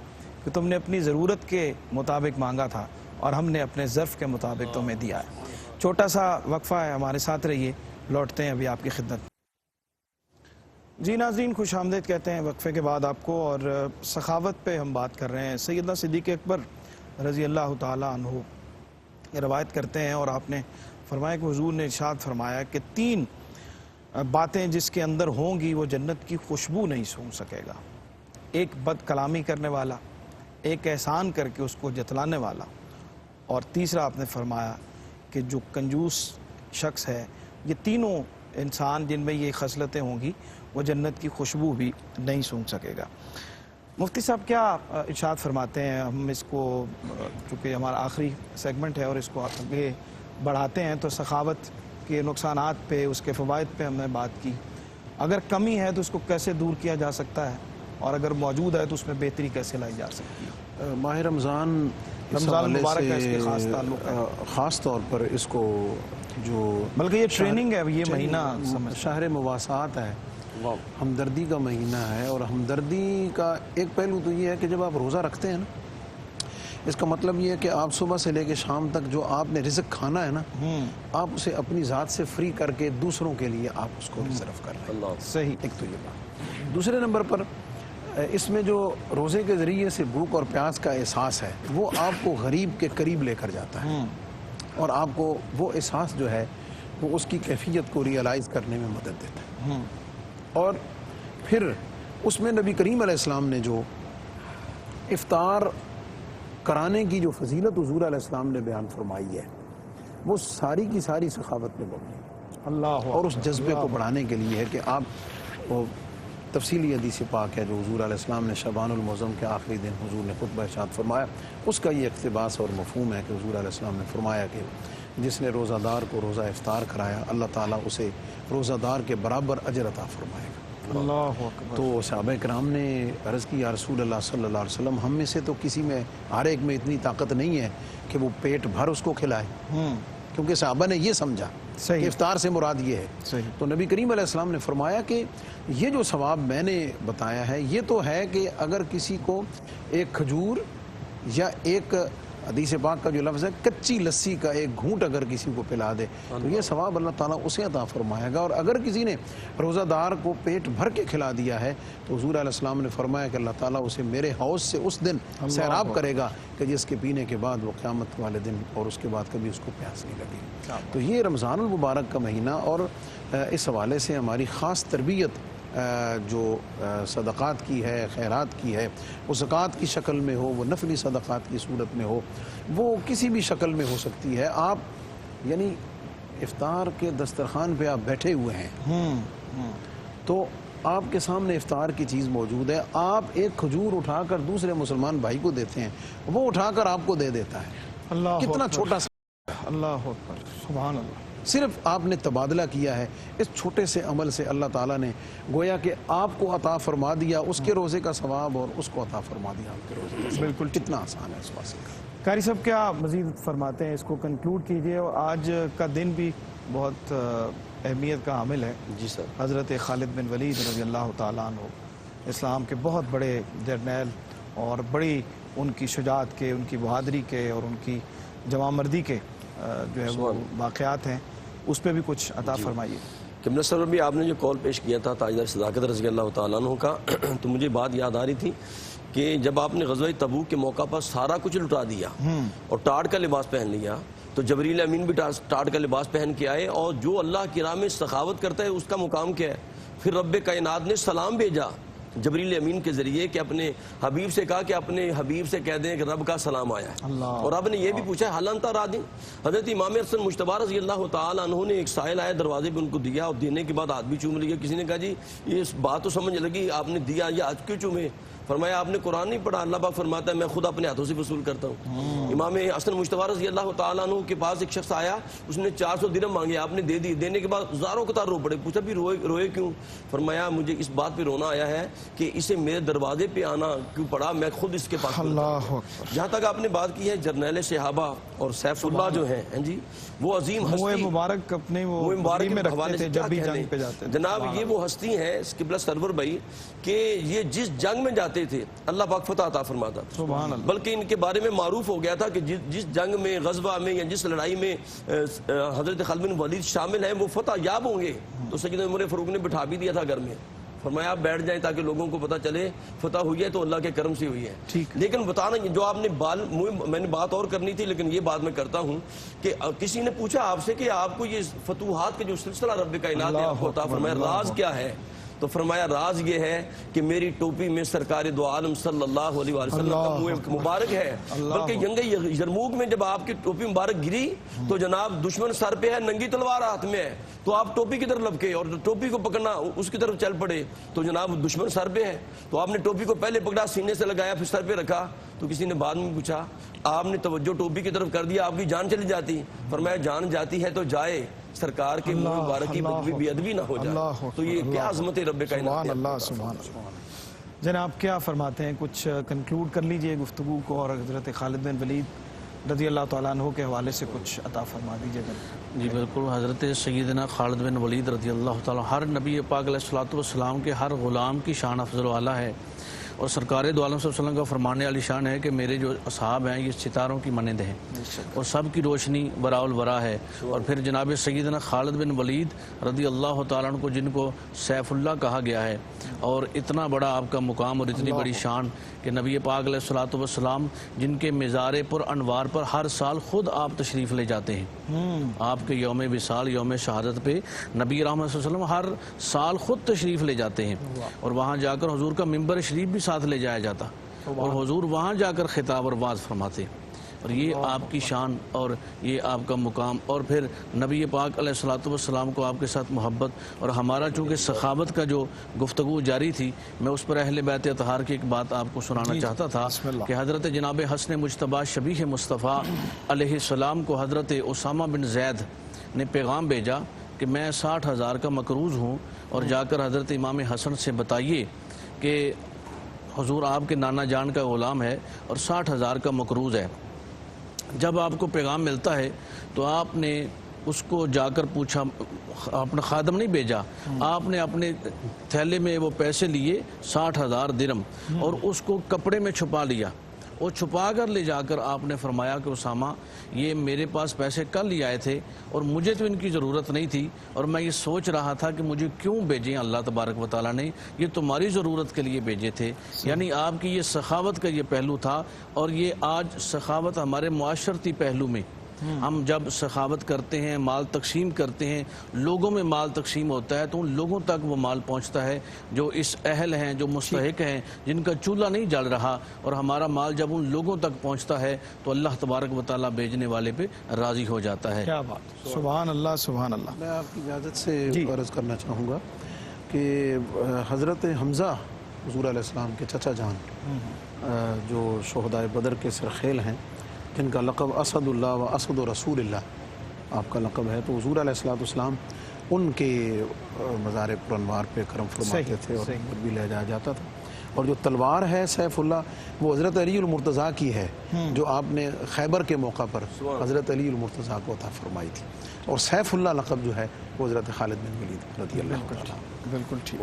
کہ تم نے اپنی ضرورت کے مطابق مانگا تھا اور ہم نے اپنے ظرف کے مطابق تمہیں دیا ہے. چھوٹا سا وقفہ ہے, ہمارے ساتھ رہیے, لوٹتے ہیں ابھی آپ کی خدمت. جی ناظرین, خوش آمدید کہتے ہیں وقفے کے بعد آپ کو, اور سخاوت پہ ہم بات کر رہے ہیں. سیدنا صدیق اکبر رضی اللہ تعالیٰ عنہ روایت کرتے ہیں, اور آپ نے فرمایا کہ حضور نے ارشاد فرمایا کہ 3 باتیں جس کے اندر ہوں گی وہ جنت کی خوشبو نہیں سونگھ سکے گا. ایک بد کلامی کرنے والا, ایک احسان کر کے اس کو جتلانے والا, اور تیسرا آپ نے فرمایا کہ جو کنجوس شخص ہے. یہ تینوں انسان جن میں یہ خصلتیں ہوں گی وہ جنت کی خوشبو بھی نہیں سونگھ سکے گا. مفتی صاحب کیا ارشاد فرماتے ہیں؟ ہم اس کو چونکہ ہمارا آخری سیگمنٹ ہے اور اس کو آگے بڑھاتے ہیں, تو سخاوت کے نقصانات پہ, اس کے فوائد پہ ہم نے بات کی. اگر کمی ہے تو اس کو کیسے دور کیا جا سکتا ہے, اور اگر موجود ہے تو اس میں بہتری کیسے لائی جا سکتی ہے؟ ماہ رمضان مبارک کا اس کے خاص تعلق ہے, خاص طور پر اس کو جو بلکہ یہ ٹریننگ ہے, یہ مہینہ شہر مواسات ہے, ہمدردی کا مہینہ ہے. اور ہمدردی کا ایک پہلو تو یہ ہے کہ جب آپ روزہ رکھتے ہیں نا, اس کا مطلب یہ ہے کہ آپ صبح سے لے کے شام تک جو آپ نے رزق کھانا ہے نا, آپ اسے اپنی ذات سے فری کر کے دوسروں کے لیے آپ اس کو ریزرو کر رہے ہیں. صحیح. ایک تو یہ بات. دوسرے نمبر پر اس میں جو روزے کے ذریعے سے بھوک اور پیاس کا احساس ہے وہ آپ کو غریب کے قریب لے کر جاتا ہے, اور آپ کو وہ احساس جو ہے وہ اس کی کیفیت کو ریئلائز کرنے میں مدد دیتا ہے. اور پھر اس میں نبی کریم علیہ السلام نے جو افطار کرانے کی جو فضیلت حضور علیہ السلام نے بیان فرمائی ہے وہ ساری کی ساری سخاوت میں مبنی ہے. اللہ, اور اس جذبے کو بڑھانے کے لیے ہے کہ آپ وہ تفصیلی حدیث پاک ہے جو حضور علیہ السلام نے شعبان المعظم کے آخری دن حضور نے خطبہ ارشاد فرمایا, اس کا یہ اقتباس اور مفہوم ہے کہ حضور علیہ السلام نے فرمایا کہ جس نے روزہ دار کو روزہ افطار کرایا اللہ تعالیٰ اسے روزہ دار کے برابر اجر عطا فرمائے گا. اللہ اکبر. تو صحابہ کرام نے عرض کی یا رسول اللہ صلی اللہ علیہ وسلم, ہم میں سے تو کسی میں ہر ایک میں اتنی طاقت نہیں ہے کہ وہ پیٹ بھر اس کو کھلائے, کیونکہ صحابہ نے یہ سمجھا کہ افطار سے مراد یہ ہے. تو نبی کریم علیہ السلام نے فرمایا کہ یہ جو ثواب میں نے بتایا ہے یہ تو ہے کہ اگر کسی کو ایک کھجور یا ایک حدیث پاک کا جو لفظ ہے کچی لسی کا ایک گھونٹ اگر کسی کو پلا دے تو یہ ثواب اللہ تعالیٰ اسے عطا فرمائے گا. اور اگر کسی نے روزہ دار کو پیٹ بھر کے کھلا دیا ہے تو حضور علیہ السلام نے فرمایا کہ اللہ تعالیٰ اسے میرے حوض سے اس دن سیراب کرے گا کہ جس کے پینے کے بعد وہ قیامت والے دن اور اس کے بعد کبھی اس کو پیاس نہیں لگی. تو یہ رمضان المبارک کا مہینہ, اور اس حوالے سے ہماری خاص تربیت جو صدقات کی ہے, خیرات کی ہے, وہ زکوٰۃ کی شکل میں ہو, وہ نفلی صدقات کی صورت میں ہو, وہ کسی بھی شکل میں ہو سکتی ہے. آپ یعنی افطار کے دسترخوان پہ آپ بیٹھے ہوئے ہیں تو آپ کے سامنے افطار کی چیز موجود ہے, آپ ایک کھجور اٹھا کر دوسرے مسلمان بھائی کو دیتے ہیں, وہ اٹھا کر آپ کو دے دیتا ہے. اللہ کتنا چھوٹا سا, اللہ اکبر, سبحان اللہ. صرف آپ نے تبادلہ کیا ہے, اس چھوٹے سے عمل سے اللہ تعالیٰ نے گویا کہ آپ کو عطا فرما دیا اس کے روزے کا ثواب اور اس کو عطا فرما دیا آپ کے روزے کا ثواب. بالکل کتنا آسان ہے اس واسطے کا. قاری صاحب کیا مزید فرماتے ہیں, اس کو کنکلوڈ کیجئے. اور آج کا دن بھی بہت اہمیت کا حامل ہے. جی سر. حضرت خالد بن ولید رضی اللہ تعالیٰ عنہ اسلام کے بہت بڑے جرنیل, اور بڑی ان کی شجاعت کے, ان کی بہادری کے اور ان کی جوان مردی کے جو ہے وہ واقعات ہیں, اس پہ بھی کچھ عطا فرمائیے. قبلہ سر بھی آپ نے جو کال پیش کیا تھا تاجدار صداقت رضی اللہ تعالیٰ عنہ کا, تو مجھے بات یاد آ رہی تھی کہ جب آپ نے غزوہ تبوک کے موقع پر سارا کچھ لٹا دیا اور ٹاٹ کا لباس پہن لیا, تو جبریل امین بھی ٹاٹ کا لباس پہن کے آئے, اور جو اللہ کی راہ میں سخاوت کرتا ہے اس کا مقام کیا ہے. پھر رب کائنات نے سلام بھیجا جبریل امین کے ذریعے کہ اپنے حبیب سے کہا کہ اپنے حبیب سے کہہ دیں کہ رب کا سلام آیا ہے، اور رب نے یہ بھی پوچھا حل انت راضی۔ حضرت امام حسن مجتبی رضی اللہ تعالیٰ عنہ نے ایک سائل آیا دروازے پہ ان کو دیا، اور دینے کے بعد ہاتھ بھی چوم لیا۔ کسی نے کہا جی یہ بات تو سمجھ لگی آپ نے دیا، یہ آج کیوں چومے؟ فرمایا آپ نے قرآن نہیں پڑھا، اللہ پاک فرماتا ہے میں خود اپنے ہاتھوں سے وصول کرتا ہوں۔ امام حسن مجتبی رضی اللہ تعالیٰ عنہ کے پاس ایک شخص آیا، اس نے 400 درہم مانگے، آپ نے دے دی۔ دینے کے بعد ہزاروں قطار رو پڑے۔ پوچھا بھی روئے کیوں؟ فرمایا مجھے اس بات پہ رونا آیا ہے کہ اسے میرے دروازے پہ آنا کیوں پڑا، میں خود اس کے پاس۔ جہاں تک آپ نے بات کی ہے جرنیل صحابہ اور سیف اللہ جو ہیں جی وہ عظیم ہستی، مبارک اپنے وہ مبارک میں کے رکھتے حوالے تھے سے جب بھی کیا جنگ پہ کہنے؟ جاتے تھے۔ جناب یہ وہ ہستی ہیں قبلہ سرور بھائی کہ یہ جس جنگ میں جاتے تھے اللہ پاک فتح عطا فرماتا تھا، سبحان اللہ۔ بلکہ ان کے بارے میں معروف ہو گیا تھا کہ جس جنگ میں غزوہ میں یا جس لڑائی میں حضرت خالد بن ولید شامل ہیں وہ فتح یاب ہوں گے۔ تو سیدنا عمر فاروق نے بٹھا بھی دیا تھا گھر میں، فرمایا آپ بیٹھ جائیں تاکہ لوگوں کو پتہ چلے فتح ہوئی ہے تو اللہ کے کرم سے ہوئی ہے۔ لیکن بتانا جو آپ نے میں نے بات اور کرنی تھی لیکن یہ بات میں کرتا ہوں کہ کسی نے پوچھا آپ سے کہ آپ کو یہ فتوحات کے جو سلسلہ رب کائنات نے آپ کو عطا فرمایا راز کیا ہے؟ تو فرمایا راز یہ ہے کہ میری ٹوپی میں سرکار دو عالم صلی اللہ علیہ وسلم کا منہ مبارک ہے، بلکہ جنگ یرموک میں جب آپ کی ٹوپی مبارک گری تو جناب دشمن سر پہ ہے، ننگی تلوار ہاتھ میں ہے، تو آپ ٹوپی کی طرف لپکے اور ٹوپی کو پکڑنا اس کی طرف چل پڑے تو جناب دشمن سر پہ ہے، تو آپ نے ٹوپی کو پہلے پکڑا، سینے سے لگایا، پھر سر پہ رکھا۔ تو کسی نے بعد میں پوچھا آپ نے توجہ ٹوپی کی طرف کر دیا، آپ کی جان چلی جاتی؟ فرمایا جان جاتی ہے تو جائے، سرکار کے منہ مبارک کی بے ادبی نہ ہو جائے۔ تو یہ کیا عظمت رب کائنات ہے۔ سبحان اللہ۔ جناب کیا فرماتے ہیں، کچھ کنکلوڈ کر لیجئے گفتگو کو، اور حضرت خالد بن ولید رضی اللہ تعالیٰ عنہ کے حوالے سے کچھ عطا فرما دیجئے۔ جی بالکل، حضرت سیدنا خالد بن ولید رضی اللہ تعالیٰ ہر نبی پاک علیہ الصلوۃ والسلام کے ہر غلام کی شان افضل و اعلیٰ ہے، اور سرکار دو عالم صلی اللہ علیہ وسلم کا فرمانے والی شان ہے کہ میرے جو اصحاب ہیں یہ ستاروں کی مانند ہیں اور سب کی روشنی براء الورا ہے۔ اور پھر جناب سیدنا خالد بن ولید رضی اللہ تعالیٰ عنہ کو جن کو سیف اللہ کہا گیا ہے، اور اتنا بڑا آپ کا مقام اور اتنی بڑی شان کہ نبی پاک علیہ الصلوۃ والسلام جن کے مزار پر انوار پر ہر سال خود آپ تشریف لے جاتے ہیں، آپ کے یوم وصال یوم شہادت پہ نبی رحمت صلی اللہ علیہ وسلم ہر سال خود تشریف لے جاتے ہیں، اور وہاں جا کر حضور کا ممبر شریف بھی ساتھ لے جایا جاتا، اور حضور وہاں جا کر خطاب اور واعظ فرماتے، اور یہ آپ کی شان اور یہ آپ کا مقام۔ اور پھر نبی پاک علیہ الصلوۃ والسلام کو آپ کے ساتھ محبت، اور ہمارا چونکہ سخاوت کا جو گفتگو جاری تھی، میں اس پر اہل بیت اطہار کی ایک بات آپ کو سنانا چاہتا تھا کہ حضرت جناب حسن مجتبی شبیہ مصطفیٰ علیہ السلام کو حضرت اسامہ بن زید نے پیغام بھیجا کہ میں 60,000 کا مقروض ہوں، اور جا کر حضرت امام حسن سے بتائیے کہ حضور آپ کے نانا جان کا غلام ہے اور 60,000 کا مقروض ہے۔ جب آپ کو پیغام ملتا ہے تو آپ نے اس کو جا کر پوچھا، اپنا خادم نہیں بھیجا، آپ نے اپنے تھیلے میں وہ پیسے لیے 60,000 درہم، اور اس کو کپڑے میں چھپا لیا، اور چھپا کر لے جا کر آپ نے فرمایا کہ اسامہ یہ میرے پاس پیسے کل ہی آئے تھے اور مجھے تو ان کی ضرورت نہیں تھی، اور میں یہ سوچ رہا تھا کہ مجھے کیوں بھیجیں اللہ تبارک و تعالیٰ نے، یہ تمہاری ضرورت کے لیے بھیجے تھے۔ یعنی آپ کی یہ سخاوت کا یہ پہلو تھا، اور یہ آج سخاوت ہمارے معاشرتی پہلو میں ہم جب سخاوت کرتے ہیں، مال تقسیم کرتے ہیں، لوگوں میں مال تقسیم ہوتا ہے تو ان لوگوں تک وہ مال پہنچتا ہے جو اس اہل ہیں، جو مستحق ہیں، جن کا چولہا نہیں جل رہا، اور ہمارا مال جب ان لوگوں تک پہنچتا ہے تو اللہ تبارک و تعالیٰ بھیجنے والے پہ راضی ہو جاتا ہے۔ کیا بات، سبحان اللہ سبحان اللہ۔ میں آپ کی اجازت سے عرض کرنا چاہوں گا کہ حضرت حمزہ حضور علیہ السلام کے چچا جان جو شہدائے بدر کے سرخیل ہیں، جن کا لقب اسد اللہ و اسد رسول اللہ آپ کا لقب ہے، تو حضور علیہ السلام ان کے مزار پر انوار پہ کرم فرماتے تھے اور بھی لے جایا جاتا تھا، اور جو تلوار ہے سیف اللہ وہ حضرت علی المرتضیٰ کی ہے، جو آپ نے خیبر کے موقع پر حضرت علی المرتضیٰ کو عطا فرمائی تھی، اور سیف اللہ لقب جو ہے وہ حضرت خالد بن ولید رضی اللہ عنہ۔ بالکل ٹھیک،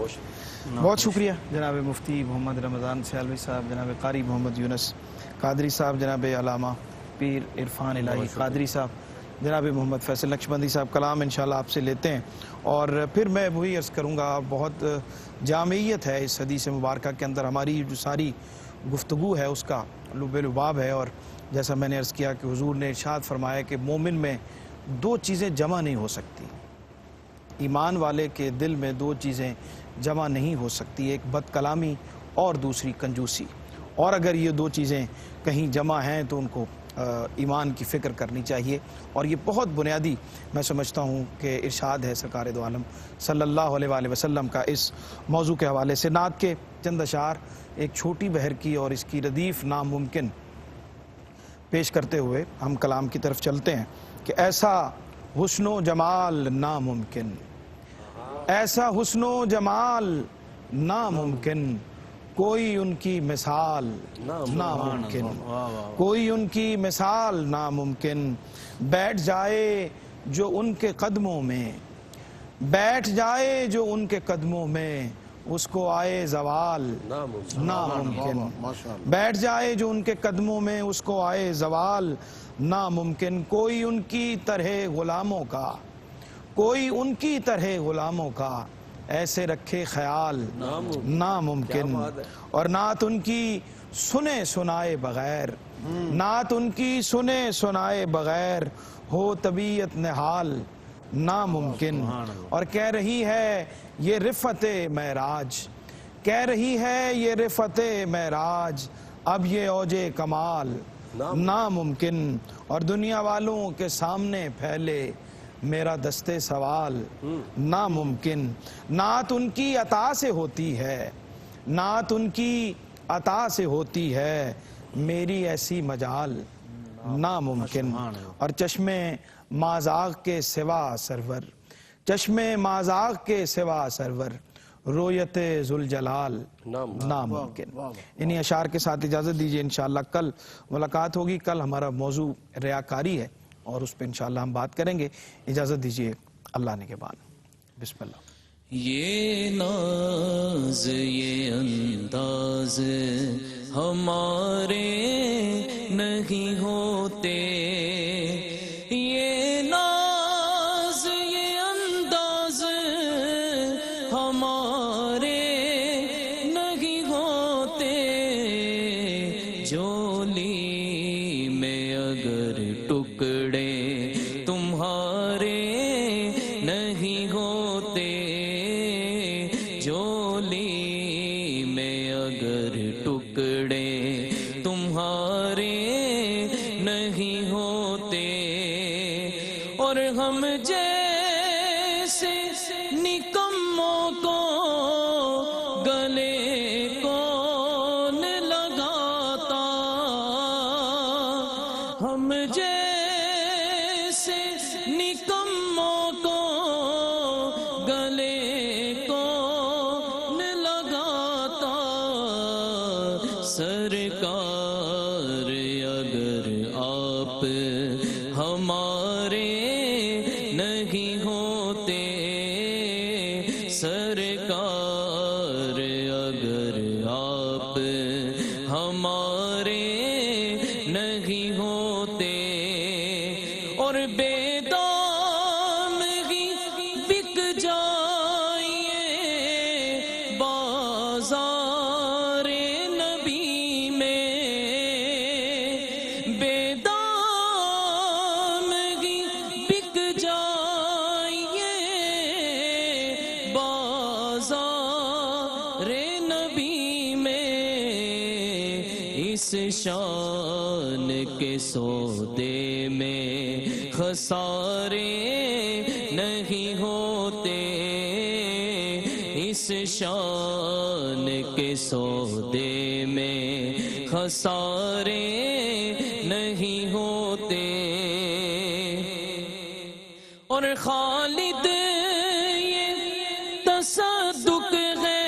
بہت شکریہ جناب مفتی محمد رمضان سیالوی صاحب، جناب قاری محمد یونس قادری صاحب، جناب علامہ پیر عرفان الہی قادری صاحب، جناب محمد فیصل نقشبندی صاحب۔ کلام انشاءاللہ آپ سے لیتے ہیں، اور پھر میں وہی عرض کروں گا، بہت جامعیت ہے اس حدیث مبارکہ کے اندر، ہماری جو ساری گفتگو ہے اس کا لب لباب ہے، اور جیسا میں نے عرض کیا کہ حضور نے ارشاد فرمایا کہ مومن میں دو چیزیں جمع نہیں ہو سکتی، ایمان والے کے دل میں دو چیزیں جمع نہیں ہو سکتی، ایک بد کلامی اور دوسری کنجوسی، اور اگر یہ دو چیزیں کہیں جمع ہیں تو ان کو ایمان کی فکر کرنی چاہیے۔ اور یہ بہت بنیادی میں سمجھتا ہوں کہ ارشاد ہے سرکار دو عالم صلی اللہ علیہ وآلہ وسلم کا اس موضوع کے حوالے سے۔ نعت کے چند اشعار ایک چھوٹی بہر کی اور اس کی ردیف ناممکن پیش کرتے ہوئے ہم کلام کی طرف چلتے ہیں کہ ایسا حسن و جمال ناممکن، ایسا حسن و جمال ناممکن، کوئی ان کی مثال ناممکن، کوئی ان کی مثال ناممکن، بیٹھ جائے جو ان کے قدموں میں، بیٹھ جائے جو ان کے قدموں میں، اس کو آئے زوال ناممکن، بیٹھ جائے جو ان کے قدموں میں، اس کو آئے زوال ناممکن، کوئی ان کی طرح غلاموں کا، کوئی ان کی طرح غلاموں کا ایسے رکھے خیال ناممکن، اور نعت ان کی سنے سنائے بغیر، نعت ان کی سنے سنائے بغیر ہو طبیعت نحال ناممکن، اور کہہ رہی ہے یہ رفعت معراج، کہہ رہی ہے یہ رفعت معراج، اب یہ اوج کمال ناممکن، اور دنیا والوں کے سامنے پھیلے میرا دستے سوال ناممکن، نعت ان کی عطا سے ہوتی ہے، نعت ان کی عطا سے ہوتی ہے، میری ایسی مجال ناممکن، اور چشم مازاغ کے سوا سرور، چشم مازاغ کے سوا سرور، رویت ذوالجلال ناممکن۔ انہی اشعار کے ساتھ اجازت دیجئے، انشاءاللہ کل ملاقات ہوگی۔ کل ہمارا موضوع ریاکاری ہے اور اس پہ انشاءاللہ ہم بات کریں گے۔ اجازت دیجئے، اللہ نے کے بان، بسم اللہ۔ یہ ناز یہ انداز ہمارے نہیں ہوتے، یہ ناز یہ انداز ہمارے نہیں ہوتے، جولی میں اگر ٹکڑے تمہارے نہیں ہوتے، جولی میں اگر ٹکڑے تمہارے نہیں ہوتے، اور ہم جیسے نکموں کو گلے کون لگاتا، ہم جیسے نکموں کو گلے کون لگاتا، سرکار اگر آپ ہمارے نہیں ہوتے، سرکار اگر آپ ہمارے نہیں ہوتے، اور بے دامگی بک جائیے بازار نبی میں، بے دامگی بک جائیے بازار نبی میں، اس شان کے سودے میں خسارے نہیں ہوتے، اس شان کے سودے میں خسارے نہیں ہوتے، اور خالد یہ تصدق ہے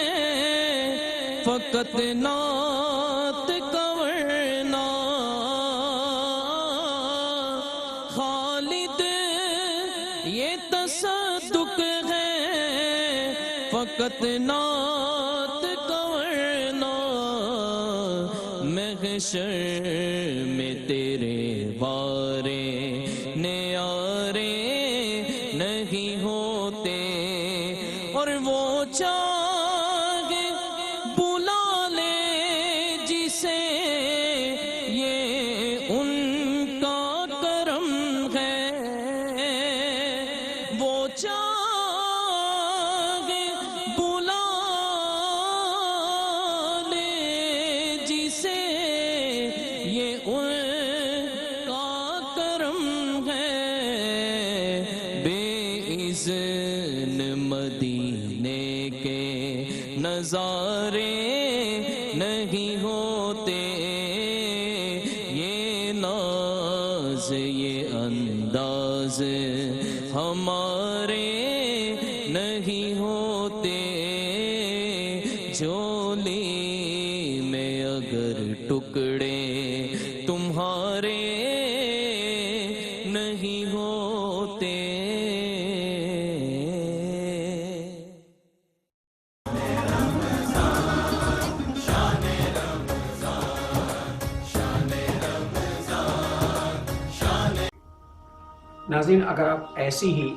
فقط نعت کورنا، خالد یہ تصدق ہے فقط نعت کورنا، محشر میں تیرے بارے نیارے نہیں ہوتے، اور وہ چاہے بلا لے جسے، یہ ان کا کرم ہے، وہ چاہے حسن مدینے کے نظارے نہیں ہوتے، یہ ناز یہ انداز ہمارے نہیں ہوتے، جھولی میں اگر ٹکڑے تمہارے نہیں ہوتے۔ ناظرین، اگر آپ ایسی ہی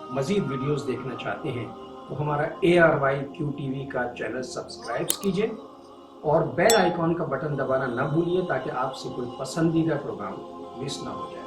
مزید ویڈیوز دیکھنا چاہتے ہیں تو ہمارا ARYQ کا چینل سبسکرائب کیجئے اور بیل آئیکن کا بٹن دبانا نہ بھولیے تاکہ آپ سے کوئی پسندیدہ پروگرام مس نہ ہو جائے۔